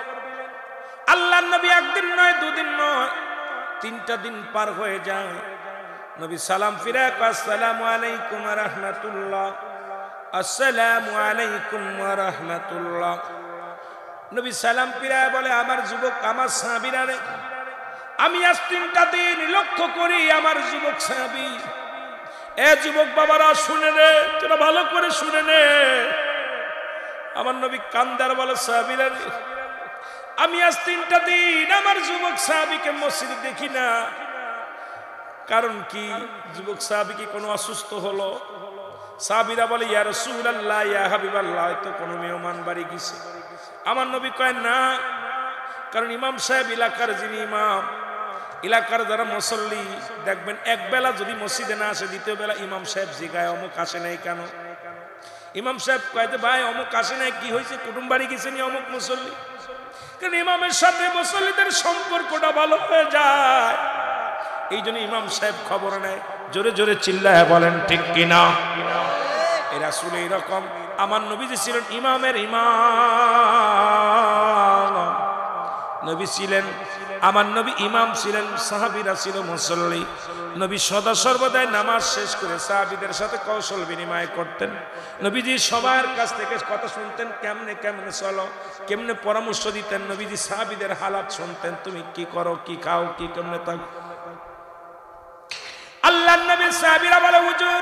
A: আল্লাহর নবী একদিন নয়, দুদিন নয়, 3টা দিন পার হয়ে যায়। নবী সালাম ফিরে আসসালামু আলাইকুম ওয়া রাহমাতুল্লাহ, আসসালামু আলাইকুম ওয়া রাহমাতুল্লাহ। নবী সালাম ফিরে বলে, আমার যুবক, আমার সাহাবীরা রে, আমি আজ 3টা দিন লক্ষ্য করি আমার যুবক সাহাবী, এ যুবক বাবারা শুনে নে, তোরা ভালো করে শুনে নে। আমার নবী কান্দার বলে, সাহাবীরা রে, আমি আজ 3টা দিন আমার যুবক সাহাবীকে মসজিদে দেখি না। কারণ কি? যুবক সাহাবী কি কোনো অসুস্থ হলো? সাহাবীরা বলে, ইয়া রাসূলুল্লাহ, ইয়া হাবিবাল্লাহ, হয়তো কোনো মেহমান বাড়ি গেছে। আমার নবী কয় না, কারণ ইমাম সাহেব এলাকার যিনি ইমাম, এলাকার যারা মুসল্লি দেখবেন এক বেলা যদি মসজিদে না আসে, দ্বিতীয় বেলা ইমাম সাহেব জিগায় অমুক আসে নাই কেন? ইমাম সাহেব কয়, ভাই অমুক আসে নাই, কি হয়েছে? কুটুম বাড়ি গেছে নি অমুক মুসল্লি? কারণ ইমামের সাথে মুসল্লিদের সম্পর্কটা ভালো হয়ে যায়, এই জন্য ইমাম সাহেব খবর নেয়। জোরে জোরে চিল্লায় বলেন ঠিক কিনা? এই রাসূল এইরকম, আমার নবীজি ছিলেন ইমামের ইমাম। নবী ছিলেন, আমার নবী ইমাম ছিলেন, সাহাবীরা ছিল মুসল্লি। নবী সদা সর্বদাই নামাজ শেষ করে সাহাবীদের সাথে কৌশল বিনিময় করতেন। নবীজি সবার কাছ থেকে কথা শুনতেন, কেমনে কেমনে চলো, কেমনে পরামর্শ দিতেন। নবীজি সাহাবীদের হালাত শুনতেন, তুমি কি করো, কি খাও, কি কেমনে থাকো। আল্লাহর নবীর সাহাবীরা বলে, হুজুর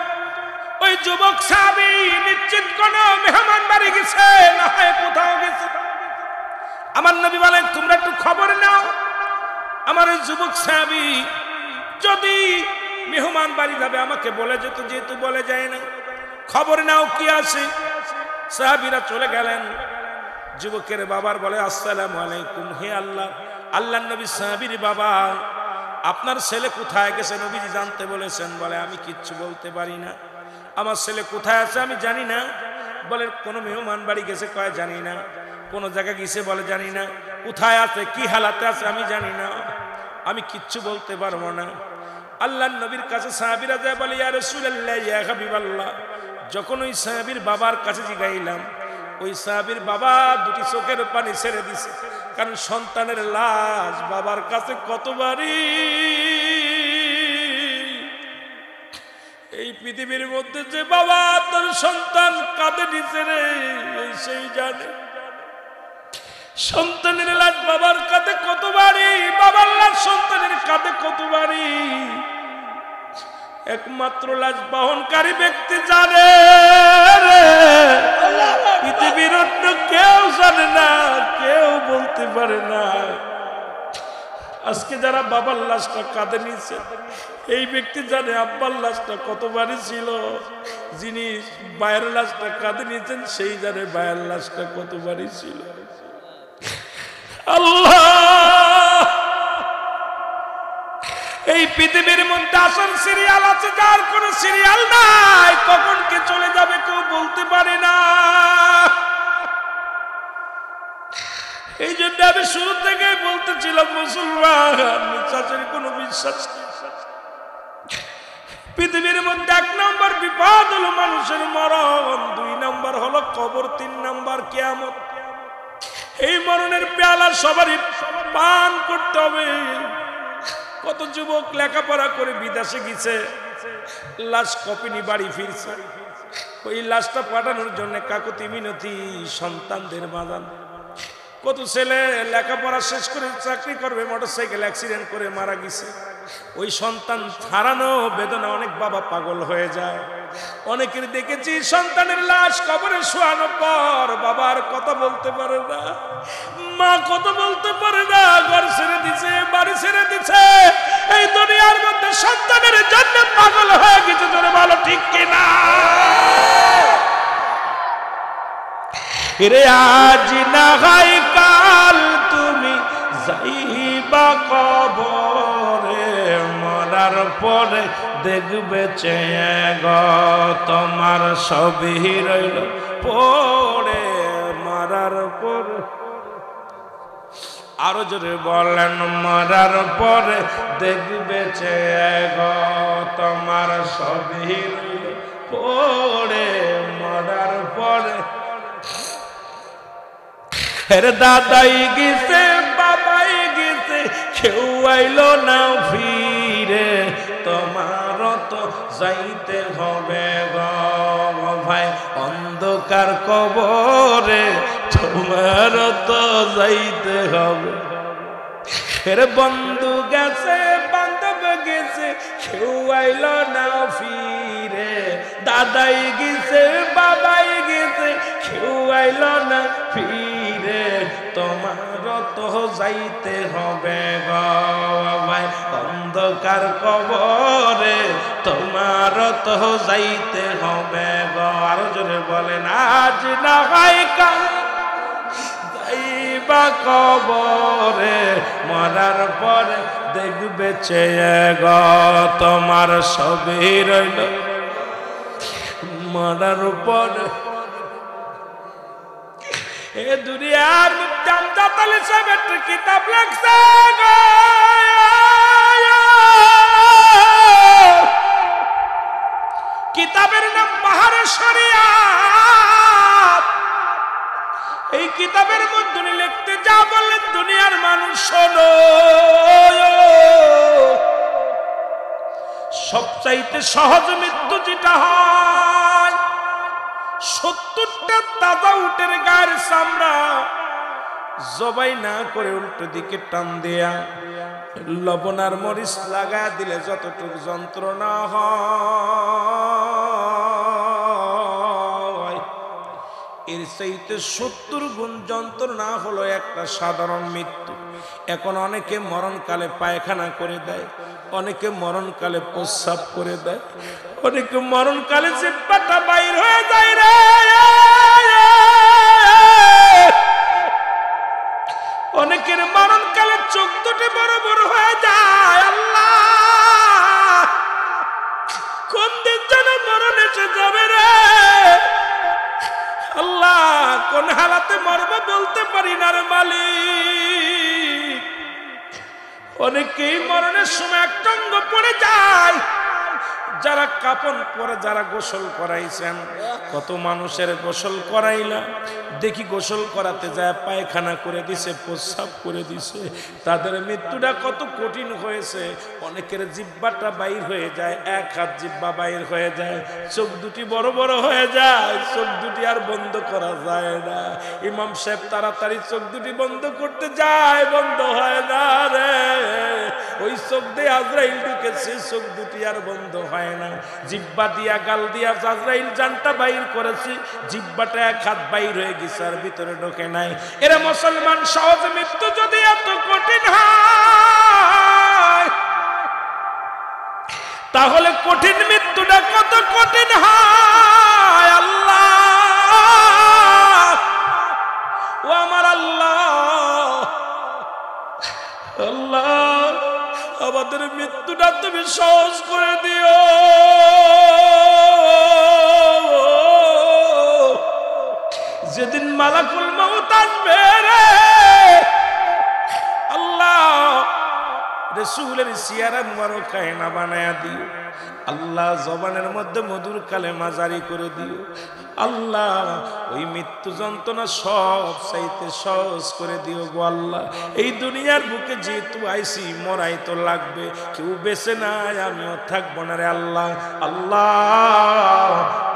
A: ওই যুবক সাহাবী নিশ্চিত কোন মেহমান বাড়ি গেছে, না হয় কোথাও গেছে। আমার নবী বলেন, তোমরা একটু খবর নাও, আমার ওই যুবক সাহাবী যদি মেহমান বাড়ি যাবে আমাকে বলে যেত, যেহেতু বলে যায় না, খবর নাও কি আছে। সাহাবীরা চলে গেলেন। যুবকের বাবার বলে, আসসালামু আলাইকুম। হে আল্লাহ, আল্লাহর নবী সাহাবীর বাবা, আপনার ছেলে কোথায় গেছে নবীজি জানতে বলেছেন। বলে, আমি কিচ্ছু বলতে পারি না, আমার ছেলে কোথায় আছে আমি জানি না। বলে, কোনো মেহমান বাড়ি গেছে? কয় জানি না। কোন জায়গায় গেছে? বলে জানি না। কোথায় আছে, কি হালাতে আছে আমি জানি না, আমি কিচ্ছু বলতে পারবো না। আল্লাহর নবীর কাছে সাহাবীরা যায়, বলে, ইয়া রাসূলুল্লাহ, ইয়া হাবিবাল্লাহ। যখন ওই সাহাবীর বাবার কাছে জিগাইলাম, ওই সাহাবীর বাবা দুটি চোখের পানি ছেড়ে দিছে, কারণ সন্তানের লাশ বাবার কাছে কত ভারী। এই পৃথিবীর মধ্যে যে বাবা তার সন্তান কাঁদে নিচে রে, সেই জানে সন্তানের লাশ বাবার কাঁধে কত ভারী, বাবার লাশ সন্তানের কাঁধে কত ভারী। একমাত্র লাশ বহনকারী ব্যক্তি জানে, পৃথিবীর অন্য কেউ জানে না, কেউ বলতে পারে না। আজকে যারা বাবার লাশটা কাঁধে নিয়েছে, এই ব্যক্তি জানে আব্বার লাশটা কত ভারী ছিল। যিনি বায়ের লাশটা কাঁধে নিয়েছেন, সেই জানে বায়ের লাশটা কত ভারী ছিল। আল্লাহ, এই পৃথিবীর মধ্যে আসল সিরিয়াল আছে, যার কোন সিরিয়াল নাই। কখন কে চলে যাবে কেউ বলতে পারে না। এই জন্য আমি শুরু থেকে বলতেছিলাম, মুসলমান চাচের কোনো বিশ্বাস নেই। পৃথিবীর মধ্যে 1 নম্বর বিপদ হলো মানুষের মরণ, 2 নম্বর হলো কবর, 3 নম্বর কিয়ামত। এই মরণের পেয়ালা সবারই পান করতে হবে। কত যুবক লেখাপড়া করে বিদেশে গেছে, লাশ কপি নিয়ে বাড়ি ফিরছে। ওই লাশটা পাঠানোর জন্য কাকুতি মিনতি সন্তানদের বাজান। কত ছেলে লেখাপড়া শেষ করে চাকরি করবে, মোটরসাইকেল অ্যাক্সিডেন্ট করে মারা গেছে। ওই সন্তান হারানো বেদনা অনেক বাবা পাগল হয়ে যায়। অনেকের দেখেছি সন্তানের লাশ কবরে শোয়ানোর পর বাবা আর কথা বলতে পারে না, মা কথা বলতে পারে না, ঘর ছেড়ে দিছে, বাড়ি ছেড়ে দিছে, এই দুনিয়ার মধ্যে সন্তানের জন্য পাগল হয়ে গেছে। জোরে বলো ঠিক কিনা? রে আজ না হয় কাল তুমি যাইবা কবরে, মরার পরে দেখবে চেয়ে গো তোমার সবই রইল পড়ে। মরার পরে আরো জোরে বলেন মরার পরে দেখবে গো তোমার সবই পড়ে মরার পরে দাদাই গেছে বাবাই গেছে কেউ আইলো না ফিরে তোমার তো যাইতে হবে গো ভাই অন্ধকার কবরে তোমার তো যাইতে হবে বন্ধু গেছে বান্ধব গেছে কেউ আইলো না ফিরে দাদাই গেছে বাবাই গেছে কেউ আইলো না ফিরে তোমার তো যাইতে হবে গো ভাই অন্ধকার কবরে তোমার তো যাইতে হবে গো আরো জোরে বলেন আজ না হয় কাল যাইবা কবরে মরার পরে দেখবে গো তোমার সবই রইল মরার পরে এ দুনিয়ার জামদাত আলী সাহেব একটা কিতাব লিখছে গো কিতাবের নাম বাহারে শরিয়াত এই কিতাবের মধ্যে লিখতে যা বললেন দুনিয়ার মানুষ শোনো সবচাইতে সহজ মৃত্যু যেটা হয় 70টা তাজা উটের গায়ের চামড়া জবাই না করে উল্টো দিকে টান দেয়া লবণ আর মরিচ লাগা দিলে যতটুকু যন্ত্রণা হয় এর চাইতে 70 গুণ যন্ত্রণা হলো একটা সাধারণ মৃত্যু এখন অনেকে মরণকালে পায়খানা করে দেয় অনেকে মরণকালে প্রস্রাব করে দেয় অনেকে মরণকালে জিহ্বাটা বাইর হয়ে যায় রে অনেকের মরণকালে চোখ দুটি বড় বড় হয়ে যায় আল্লাহ কোন দিন যেন মরণ এসে যাবে রে আল্লাহ কোন হালাতে মরবো বলতে পারি না রে মালিক অনেকেই মরণের সময় একটা অঙ্গ পড়ে যায় যারা কাপন পরে যারা গোসল করাইছেন কত মানুষের গোসল করাইলা দেখি গোসল করাতে যায় পায়খানা করে দিছে প্রস্রাব করে দিছে তাদের মৃত্যুটা কত কঠিন হয়েছে অনেকের জিহ্বাটা বাইর হয়ে যায় এক হাত জিহ্বা বাইর হয়ে যায় চোখ দুটি বড় বড় হয়ে যায় চোখ দুটি আর বন্ধ করা যায় না ইমাম সাহেব তাড়াতাড়ি চোখ দুটি বন্ধ করতে যায় বন্ধ হয় না রে ওই চোখ দিয়ে আজরাইল ঢুকেছে চোখ দুটি আর বন্ধ হয় না জিহ্বা দিয়া গাল দিয়া আজরাইল জানটা বাইর করেছে জিহ্বাটা এক হাত বাইর হয়ে গেছে আর ভিতরে ঢোকে নাই এরা মুসলমান সহজ মৃত্যু যদি এত কঠিন হয় তাহলে কঠিন মৃত্যুটা কত কঠিন হয় আল্লাহ ও আমার আল্লাহ আল্লাহ আমাদের মৃত্যুটা তুমি সহজ করে দিও যেদিন মালাকুল মউত আসবে রে আল্লাহ রাসূলের সিয়ারা মুবারক কায়না বানায়া দিও আল্লাহ জবানের মধ্যে মধুর কালেমা জারি করে দিও আল্লাহ ওই মৃত্যু যন্ত্রণা সব চাইতে সহজ করে দিও গো আল্লাহ এই দুনিয়ার বুকে যেহেতু আইসি মরাই তো লাগবে কেউ বেঁচে নাই আমিও থাকবো না রে আল্লাহ আল্লাহ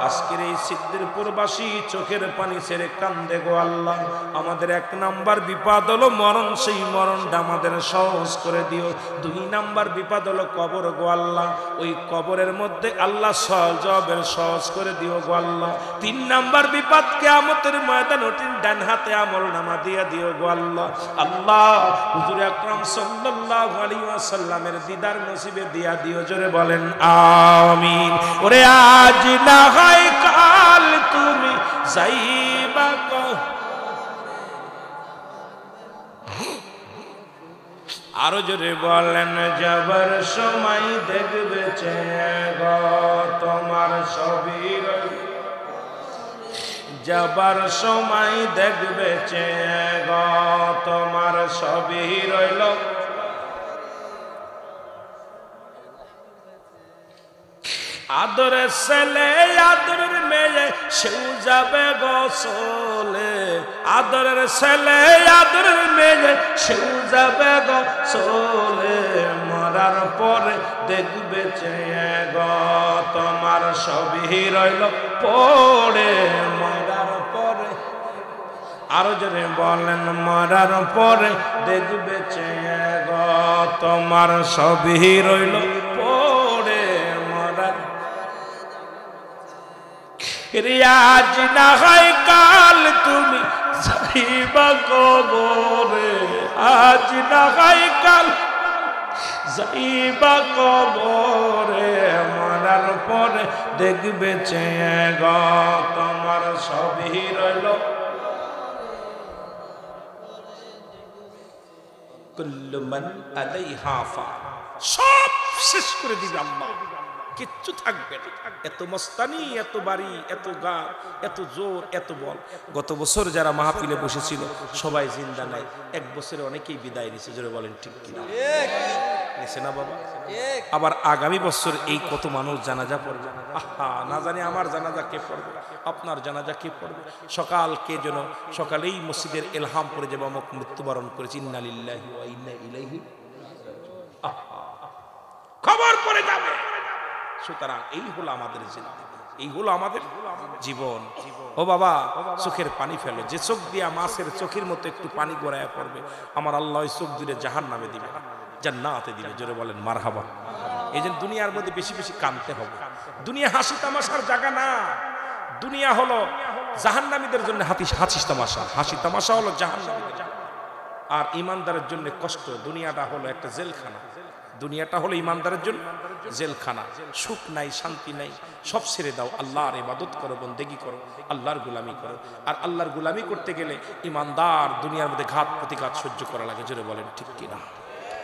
A: আজকের এই সিদ্দিরপুরবাসী চোখের পানি ছেড়ে কান্দে গো আল্লাহ আমাদের 1 নাম্বার বিপদ হলো মরণ সেই মরণটা আমাদের সহজ করে দিও 2 নাম্বার বিপদ হলো কবর গো আল্লাহ ওই কবরের মধ্যে আল্লাহ সওয়াবের সহজ করে দিও গো আল্লাহ 3 নাম্বার বিপদ কিয়ামতের ময়দান ওঠিন ডান হাতে আমলনামা দিয়া দিও গো আল্লাহ আল্লাহ হুজুর আকরাম সাল্লাল্লাহু আলাইহি ওয়াসাল্লামের দিদার নসিবে দিয়া দিও জোরে বলেন আমিন ওরে আজ না হয় কাল তুমি যাইবা আরো জোরে বলেন যাবার সময় দেখবে গো তোমার সবই যাবার সময় দেখবে চেয়ে গো তোমার সবই রইল আদরের ছেলে আদরের মেয়ে সেও যাবে গোসলে আদরের ছেলে আদরের মেয়ে সেও যাবে গোসলে মরার পরে দেখবে চেয়ে গো তোমার সবই রইল পড়ে মরার পরে আরো জোরে বলেন মরার পরে দেখবে চেয়ে গো তোমার সবই রইল পড়ে মরার রিয়াজ না হয় কাল তুমি যাইবা কবরে আজ না হয় কাল যাইবা কবরে মরার পরে দেখবে চেয়ে গো তোমার সবই রইল কুল্লু মান আলাইহা ফান সব শেষ করে দিবে আল্লাহ কিচ্ছু থাকবে না এত মস্তানি এত বাড়ি এত গা এত জোর এত বল গত বছর যারা মাহফিলে বসেছিল সবাই জিন্দা নাই এক বছরে অনেকেই বিদায় নিছে জোরে বলেন ঠিক কিনা নিছে না বাবা আবার আগামী বছর এই কত মানুষ জানাজা পড়বে আহা না জানি আমার জানাজা কে পড়বে আপনার জানাজা কে পড়বে সকালকে যেন সকালেই মসজিদের ইলহাম পড়ে যাবে অমুক মৃত্যুবরণ করেছে ইন্না লিল্লাহি ওয়া ইন্না ইলাইহি খবর পড়ে যাবে সুতরাং এই হলো আমাদের জিন্দেগি এই হলো আমাদের জীবন ও বাবা চোখের পানি ফেলো যে চোখ দিয়া মাছের চোখের মতো একটু পানি গড়ায়া পড়বে আমার আল্লাহ ওই চোখ দূরে জাহান্নামে দিবে জান্নাতে দিবে জোরে বলেন মারহাবা এই যে দুনিয়ার মধ্যে বেশি বেশি কাঁদতে হবে দুনিয়া হাসি তামাশার জায়গা না দুনিয়া হলো জাহান্নামীদের জন্য হাসি তামাশা হাসি তামাশা হলো জাহান্নামীদের আর ইমানদারের জন্য কষ্ট দুনিয়াটা হলো একটা জেলখানা দুনিয়াটা হলো ইমানদারের জন্য জেলখানা সুখ নাই শান্তি নাই সব ছেড়ে দাও আল্লাহর ইবাদত করো বন্দেগী করো আল্লাহর গোলামি করো আর আল্লাহর গোলামি করতে গেলে ইমানদার দুনিয়ার মধ্যে ঘাত প্রতিঘাত সহ্য করা লাগে জোরে বলেন ঠিক কিনা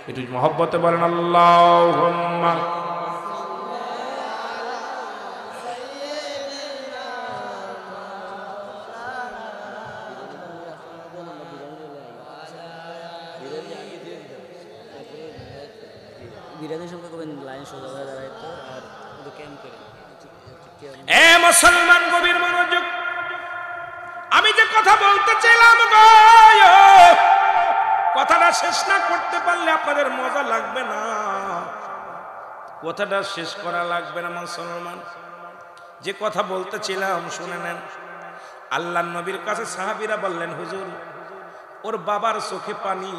A: একটু মহব্বতে বলেন আল্লাহুম্মা মুসলমান গভীর মনোযোগ আমি যে কথা বলতে চাইলাম কথাটা শেষ না করতে পারলে আপনাদের মজা লাগবে না কথাটা শেষ করা লাগবে না মুসলমান যে কথা বলতে ছিলাম শুনে নেন আল্লাহর নবীর কাছে সাহাবীরা বললেন হুজুর ওর বাবার চোখে পানি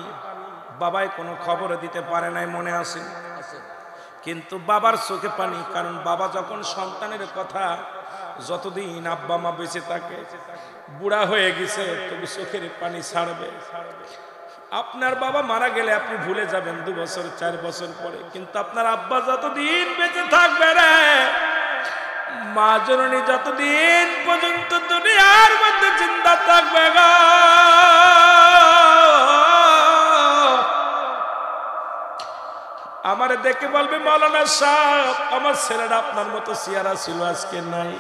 A: বাবাই কোনো খবর দিতে পারে নাই মনে আছে কিন্তু বাবার চোখে পানি কারণ বাবা যখন সন্তানের কথা যতদিন আব্বা মা বেঁচে থাকে বুড়া হয়ে গেছে তবু চোখের পানি ছাড়বে আপনার বাবা মারা গেলে আপনি ভুলে যাবেন 2 বছর 4 বছর পরে কিন্তু আপনার আব্বা যতদিন বেঁচে থাকবে রে মা জননী যতদিন পর্যন্ত দুনিয়ার মধ্যে জিন্দা থাকবে গো আমারে দেখে বলবে মাওলানা সাহেব আমার ছেলেটা আপনার মতো চেহারা ছিল আজকে নাই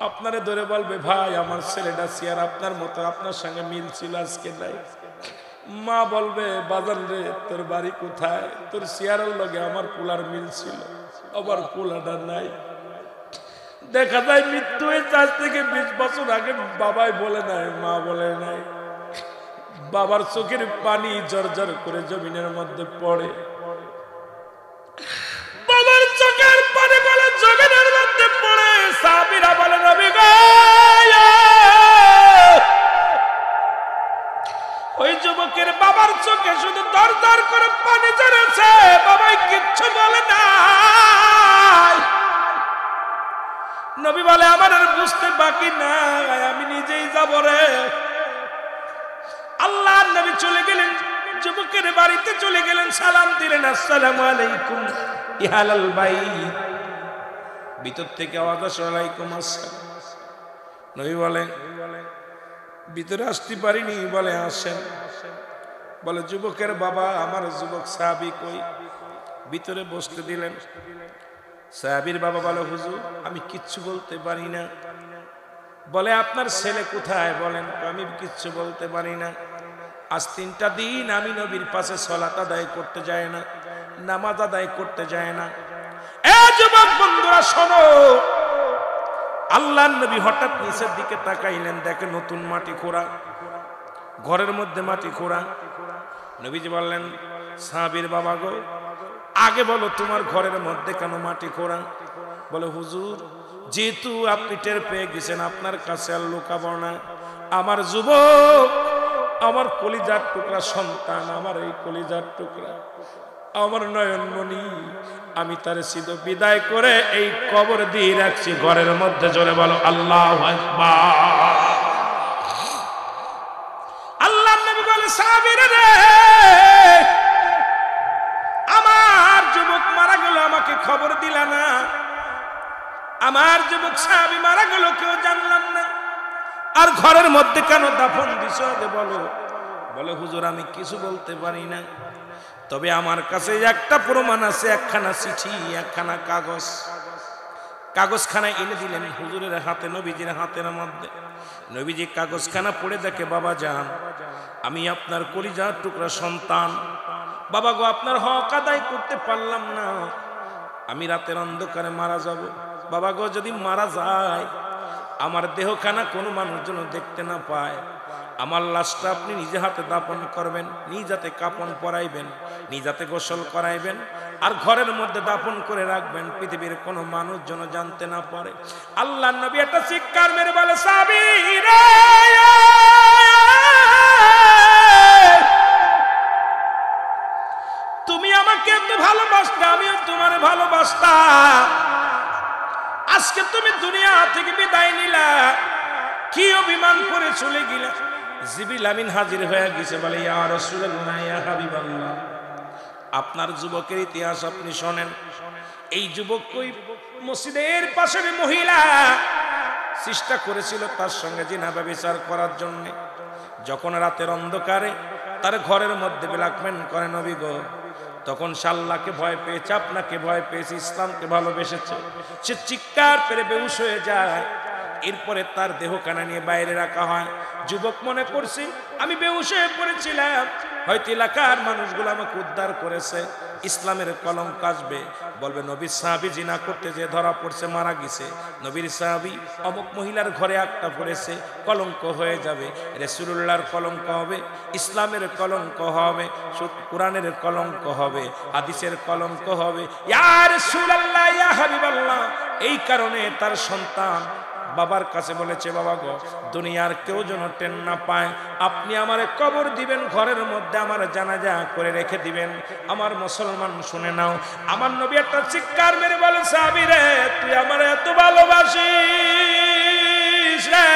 A: আপনারে ধরে বলবে ভাই আমার ছেলেটা চেহারা আপনার মতো আপনার সঙ্গে মিল ছিল আজকে নাই মা বলবে বাজান রে তোর বাড়ি কোথায় তোর চেহারার লগে আমার পোলার মিল ছিল আবার পোলাটা নাই দেখা যায় মৃত্যু হয়েছে আজ থেকে 20 বছর আগে বাবাই বলে নাই মা বলে নাই বাবার চোখের পানি জর্জর করে জমিনের মধ্যে পড়ে বাবার চোখের পানি বলে জমিনের মধ্যে পড়ে সাহাবীরা বলে নবী গো ওই যুবকের বাবার চোখে শুধু দরদর করে পানি ঝরেছে বাবাই কিচ্ছু বলে নাই নবী বলে আমার আর বুঝতে বাকি নাই আমি নিজেই যাব রে আল্লাহর নবী চলে গেলেন যুবকের বাড়িতে চলে গেলেন সালাম দিলেন আসসালামু আলাইকুম ইহালাল বাইত ভিতর থেকে আওয়াজ আসে ওয়ালাইকুম আসসালাম নবী বলেন ভিতরে আসতে পারিনি বলে আসেন বলে যুবকের বাবা আমার যুবক সাহাবী কই ভিতরে বসতে দিলেন সাহাবীর বাবা বলে হুজুর আমি কিচ্ছু বলতে পারি না বলে আপনার ছেলে কোথায়? বলেন আমি কিচ্ছু বলতে পারি না। আজ 3টা দিন আমি নবীর পাশে সালাত আদায় করতে যায় না, নামাজ আদায় করতে যায় না। এ যুবক বন্ধুরা শোনো, আল্লাহর নবী হঠাৎ নিচের দিকে তাকাইলেন, দেখে নতুন মাটি খোঁড়া, ঘরের মধ্যে মাটি খোঁড়া। নবীজি বললেন, সাহাবীর বাবা গো, আগে বলো তোমার ঘরের মধ্যে কেন মাটি খোঁড়া? বলে হুজুর, যেহেতু আপনি টের পেয়ে গেছেন আপনার কাছে আর লুকাবো না। আমার যুবক, আমার কলিজার টুকরা সন্তান, আমার এই কলিজার টুকরা, আমার নয়নমণি, আমি তার সিধা বিদায় করে এই কবর দিয়ে রাখছি ঘরের মধ্যে। জোরে বলো আল্লাহু আকবার। আল্লাহর নবী বলে, সাহাবীরা রে, আমার যুবক মারা গেল, আমাকে খবর দিলা না। আমার যুবক সাহাবী মারা গেল, কেউ জানলাম না। আর ঘরের মধ্যে কেন দাফন দিছো বলো? বলে হুজুর, আমি কিছু বলতে পারি না, তবে আমার কাছে একটা প্রমাণ আছে, একখানা চিঠি, একখানা কাগজ। কাগজখানা এনে দিলেন হুজুরের হাতে, নবীজির হাতের মধ্যে। নবীজি কাগজখানা পড়ে দেখে, বাবা যান, আমি আপনার কলিজার টুকরা সন্তান, বাবা গো, আপনার হক আদায় করতে পারলাম না, আমি রাতের অন্ধকারে মারা যাব। বাবা গো, যদি মারা যায়, আমার দেহখানা কোনো মানুষ যেন দেখতে না পায়। আমার লাশটা আপনি নিজে হাতে দাফন করবেন, নিজ হাতে কাফন পরাইবেন, নিজ হাতে গোসল করাইবেন, আর ঘরের মধ্যে দাফন করে রাখবেন, পৃথিবীর কোনো মানুষ যেন জানতে না পারে। আল্লাহর নবী একটা চিৎকার মেরে বলে, সাহাবীরা, তুমি আমাকে এত ভালোবাসতে, আমিও তোমার ভালোবাসতাম। আজকে তুমি দুনিয়া থেকে বিদায় নিলা, কি অভিমান করে চলে গেলা। জিবরিল আমিন হাজির হয়ে গেছে, বলে ইয়া রাসূলুল্লাহ, ইয়া হাবিবাল্লাহ, আপনার যুবকের ইতিহাস আপনি শোনেন। এই যুবক ওই মসজিদের পাশের মহিলা চেষ্টা করেছিল তার সঙ্গে জিনা ব্যভিচার করার জন্য। যখন রাতের অন্ধকারে তার ঘরের মধ্যে ব্ল্যাকমেল করে নবী গো, তখন সে আল্লাহকে ভয় পেয়েছে, আপনাকে ভয় পেয়েছে, ইসলামকে ভালোবেসেছে। সে চিৎকার করে বেহুশ হয়ে যায়। এরপরে তার দেহখানা নিয়ে বাইরে রাখা হয়। যুবক মনে করছে আমি বেহুশ হয়ে পড়েছিলাম, হয়তো এলাকার মানুষগুলো আমাকে উদ্ধার করেছে, ইসলামের কলঙ্ক আসবে, বলবে নবীর সাহাবী জিনা করতে যে ধরা পড়ছে, মারা গেছে, নবীর সাহাবী অমুক মহিলার ঘরে আটকা পড়েছে, কলঙ্ক হয়ে যাবে, রাসূলুল্লাহর কলঙ্ক হবে, ইসলামের কলঙ্ক হবে, কোরআনের কলঙ্ক হবে, হাদিসের কলঙ্ক হবে। ইয়া রাসূলুল্লাহ, ইয়া হাবিবাল্লাহ। এই কারণে তার সন্তান বাবার কাছে বলেছে, বাবা গো, দুনিয়ার কেউ যেন টেন না পায়, আপনি আমারে কবর দিবেন, ঘরের মধ্যে আমার জানাজা করে রেখে দিবেন। আমার মুসলমান শুনে নাও, আমার নবী একটা চিৎকার মেরে বলে, সাহাবী রে, তুই আমারে এত ভালোবাসিস রে,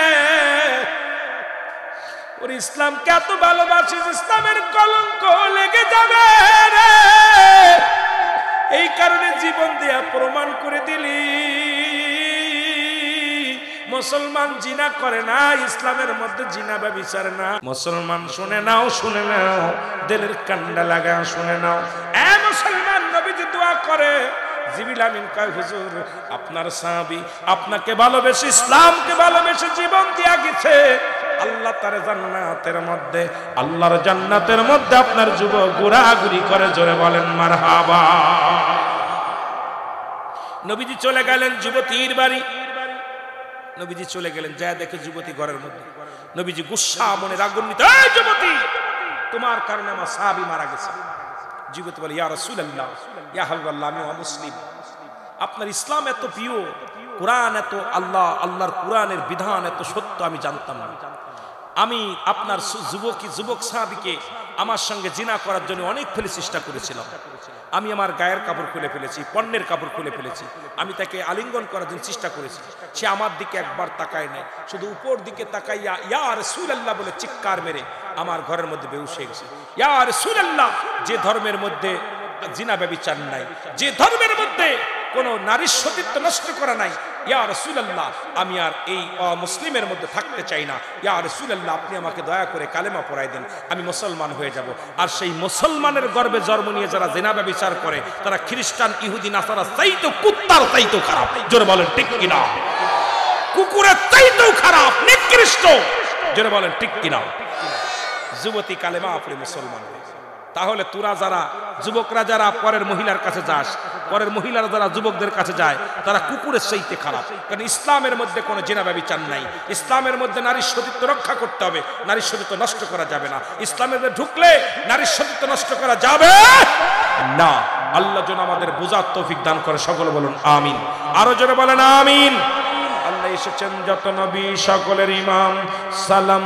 A: ওর ইসলামকে এত ভালোবাসিস, ইসলামের কলঙ্ক লেগে যাবে রে, এই কারণে জীবন দিয়া প্রমাণ করে দিলি মুসলমান জিনা করে না, ইসলামের মধ্যে জিনা ব্যভিচার না। মুসলমান শুনে নাও, শুনে নাও, দিলের কান্ডা লাগা শুনে নাও। এ মুসলমান, নবীজি দোয়া করে, জিবরিল আমিন কয়, হুজুর, আপনার সাহাবী আপনাকে ভালোবেসে, ইসলামকে ভালোবেসে জীবন দিয়া গেছে, আল্লাহ তার জান্নাতের মধ্যে, আল্লাহর জান্নাতের মধ্যে আপনার যুবক ঘোরাঘুরি করে। জোরে বলেন মারহাবা। নবীজি চলে গেলেন যুবতীর বাড়ি। নবীজি চলে গেলেন, যা দেখে যুবতী ঘরের মধ্যে। নবীজি গুসা মনে রাগান্বিত, এই যুবতী, তোমার কারণে আমার সাহাবী মারা গেছে। যুবতী বলে, ইয়া রাসূলুল্লাহ, ইয়া হাবিবাল্লাহ, আমি অমুসলিম, আপনার ইসলাম এত প্রিয়, কোরআন এত, আল্লাহর কোরআনের বিধান এত সত্য আমি জানতাম না। আমি আপনার যুবক সাহাবীকে আমার সঙ্গে জিনা করার জন্য অনেক চেষ্টা করেছিলাম। আমি আমার গায়ের কাপড় খুলে ফেলেছি, পণ্যের কাপড় খুলে ফেলেছি, আমি তাকে আলিঙ্গন করার জন্য চেষ্টা করেছি। সে আমার দিকে একবার তাকায় নাই, শুধু উপর দিকে তাকাইয়া ইয়া রাসূলুল্লাহ বলে চিৎকার মেরে আমার ঘরের মধ্যে বেহুশ হয়ে গেছে। ইয়া রাসূলুল্লাহ, যে ধর্মের মধ্যে জিনা ব্যভিচার নাই, যে ধর্মের মধ্যে কোন নারীর সতীত্ব নষ্ট করা নাই, ইয়া রাসূলুল্লাহ, আমি আর এই অমুসলিমের মধ্যে থাকতে চাই না। ইয়া রাসূলুল্লাহ, আপনি আমাকে দয়া করে কালেমা পড়াই দেন, আমি মুসলমান হয়ে যাব। আর সেই মুসলমানের গর্ভে জন্ম নিয়ে যারা জিনা ব্যভিচার করে, তারা খ্রিস্টান, ইহুদি, নাসারা চাইতো কুত্তার চাইতো খারাপ। জোরে বলেন ঠিক কিনা? কুকুরের চাইতেও খারাপ, নিকৃষ্ট। জোরে বলেন ঠিক কিনা? যুবতী কালেমা পড়ে মুসলমান। তাহলে তোরা যারা যুবকরা যারা পরের মহিলার কাছে যাস, পরের মহিলারা যারা যুবকদের কাছে যায়, তারা কুকুরের চাইতে খারাপ। কারণ ইসলামের মধ্যে কোনো জিনা ব্যভিচার নাই। ইসলামের মধ্যে নারীর সতীত্ব রক্ষা করতে হবে, নারীর সতীত্ব নষ্ট করা যাবে না। ইসলামের মধ্যে ঢুকলে নারীর সতীত্ব নষ্ট করা যাবে না। আল্লাহ যেন আমাদের বুঝার তৌফিক দান করে, সকলে বলুন আমিন। আরো জোরে বলেন আমিন। আল্লাহ এসেছেন যত নবী সকলের ইমাম, সালাম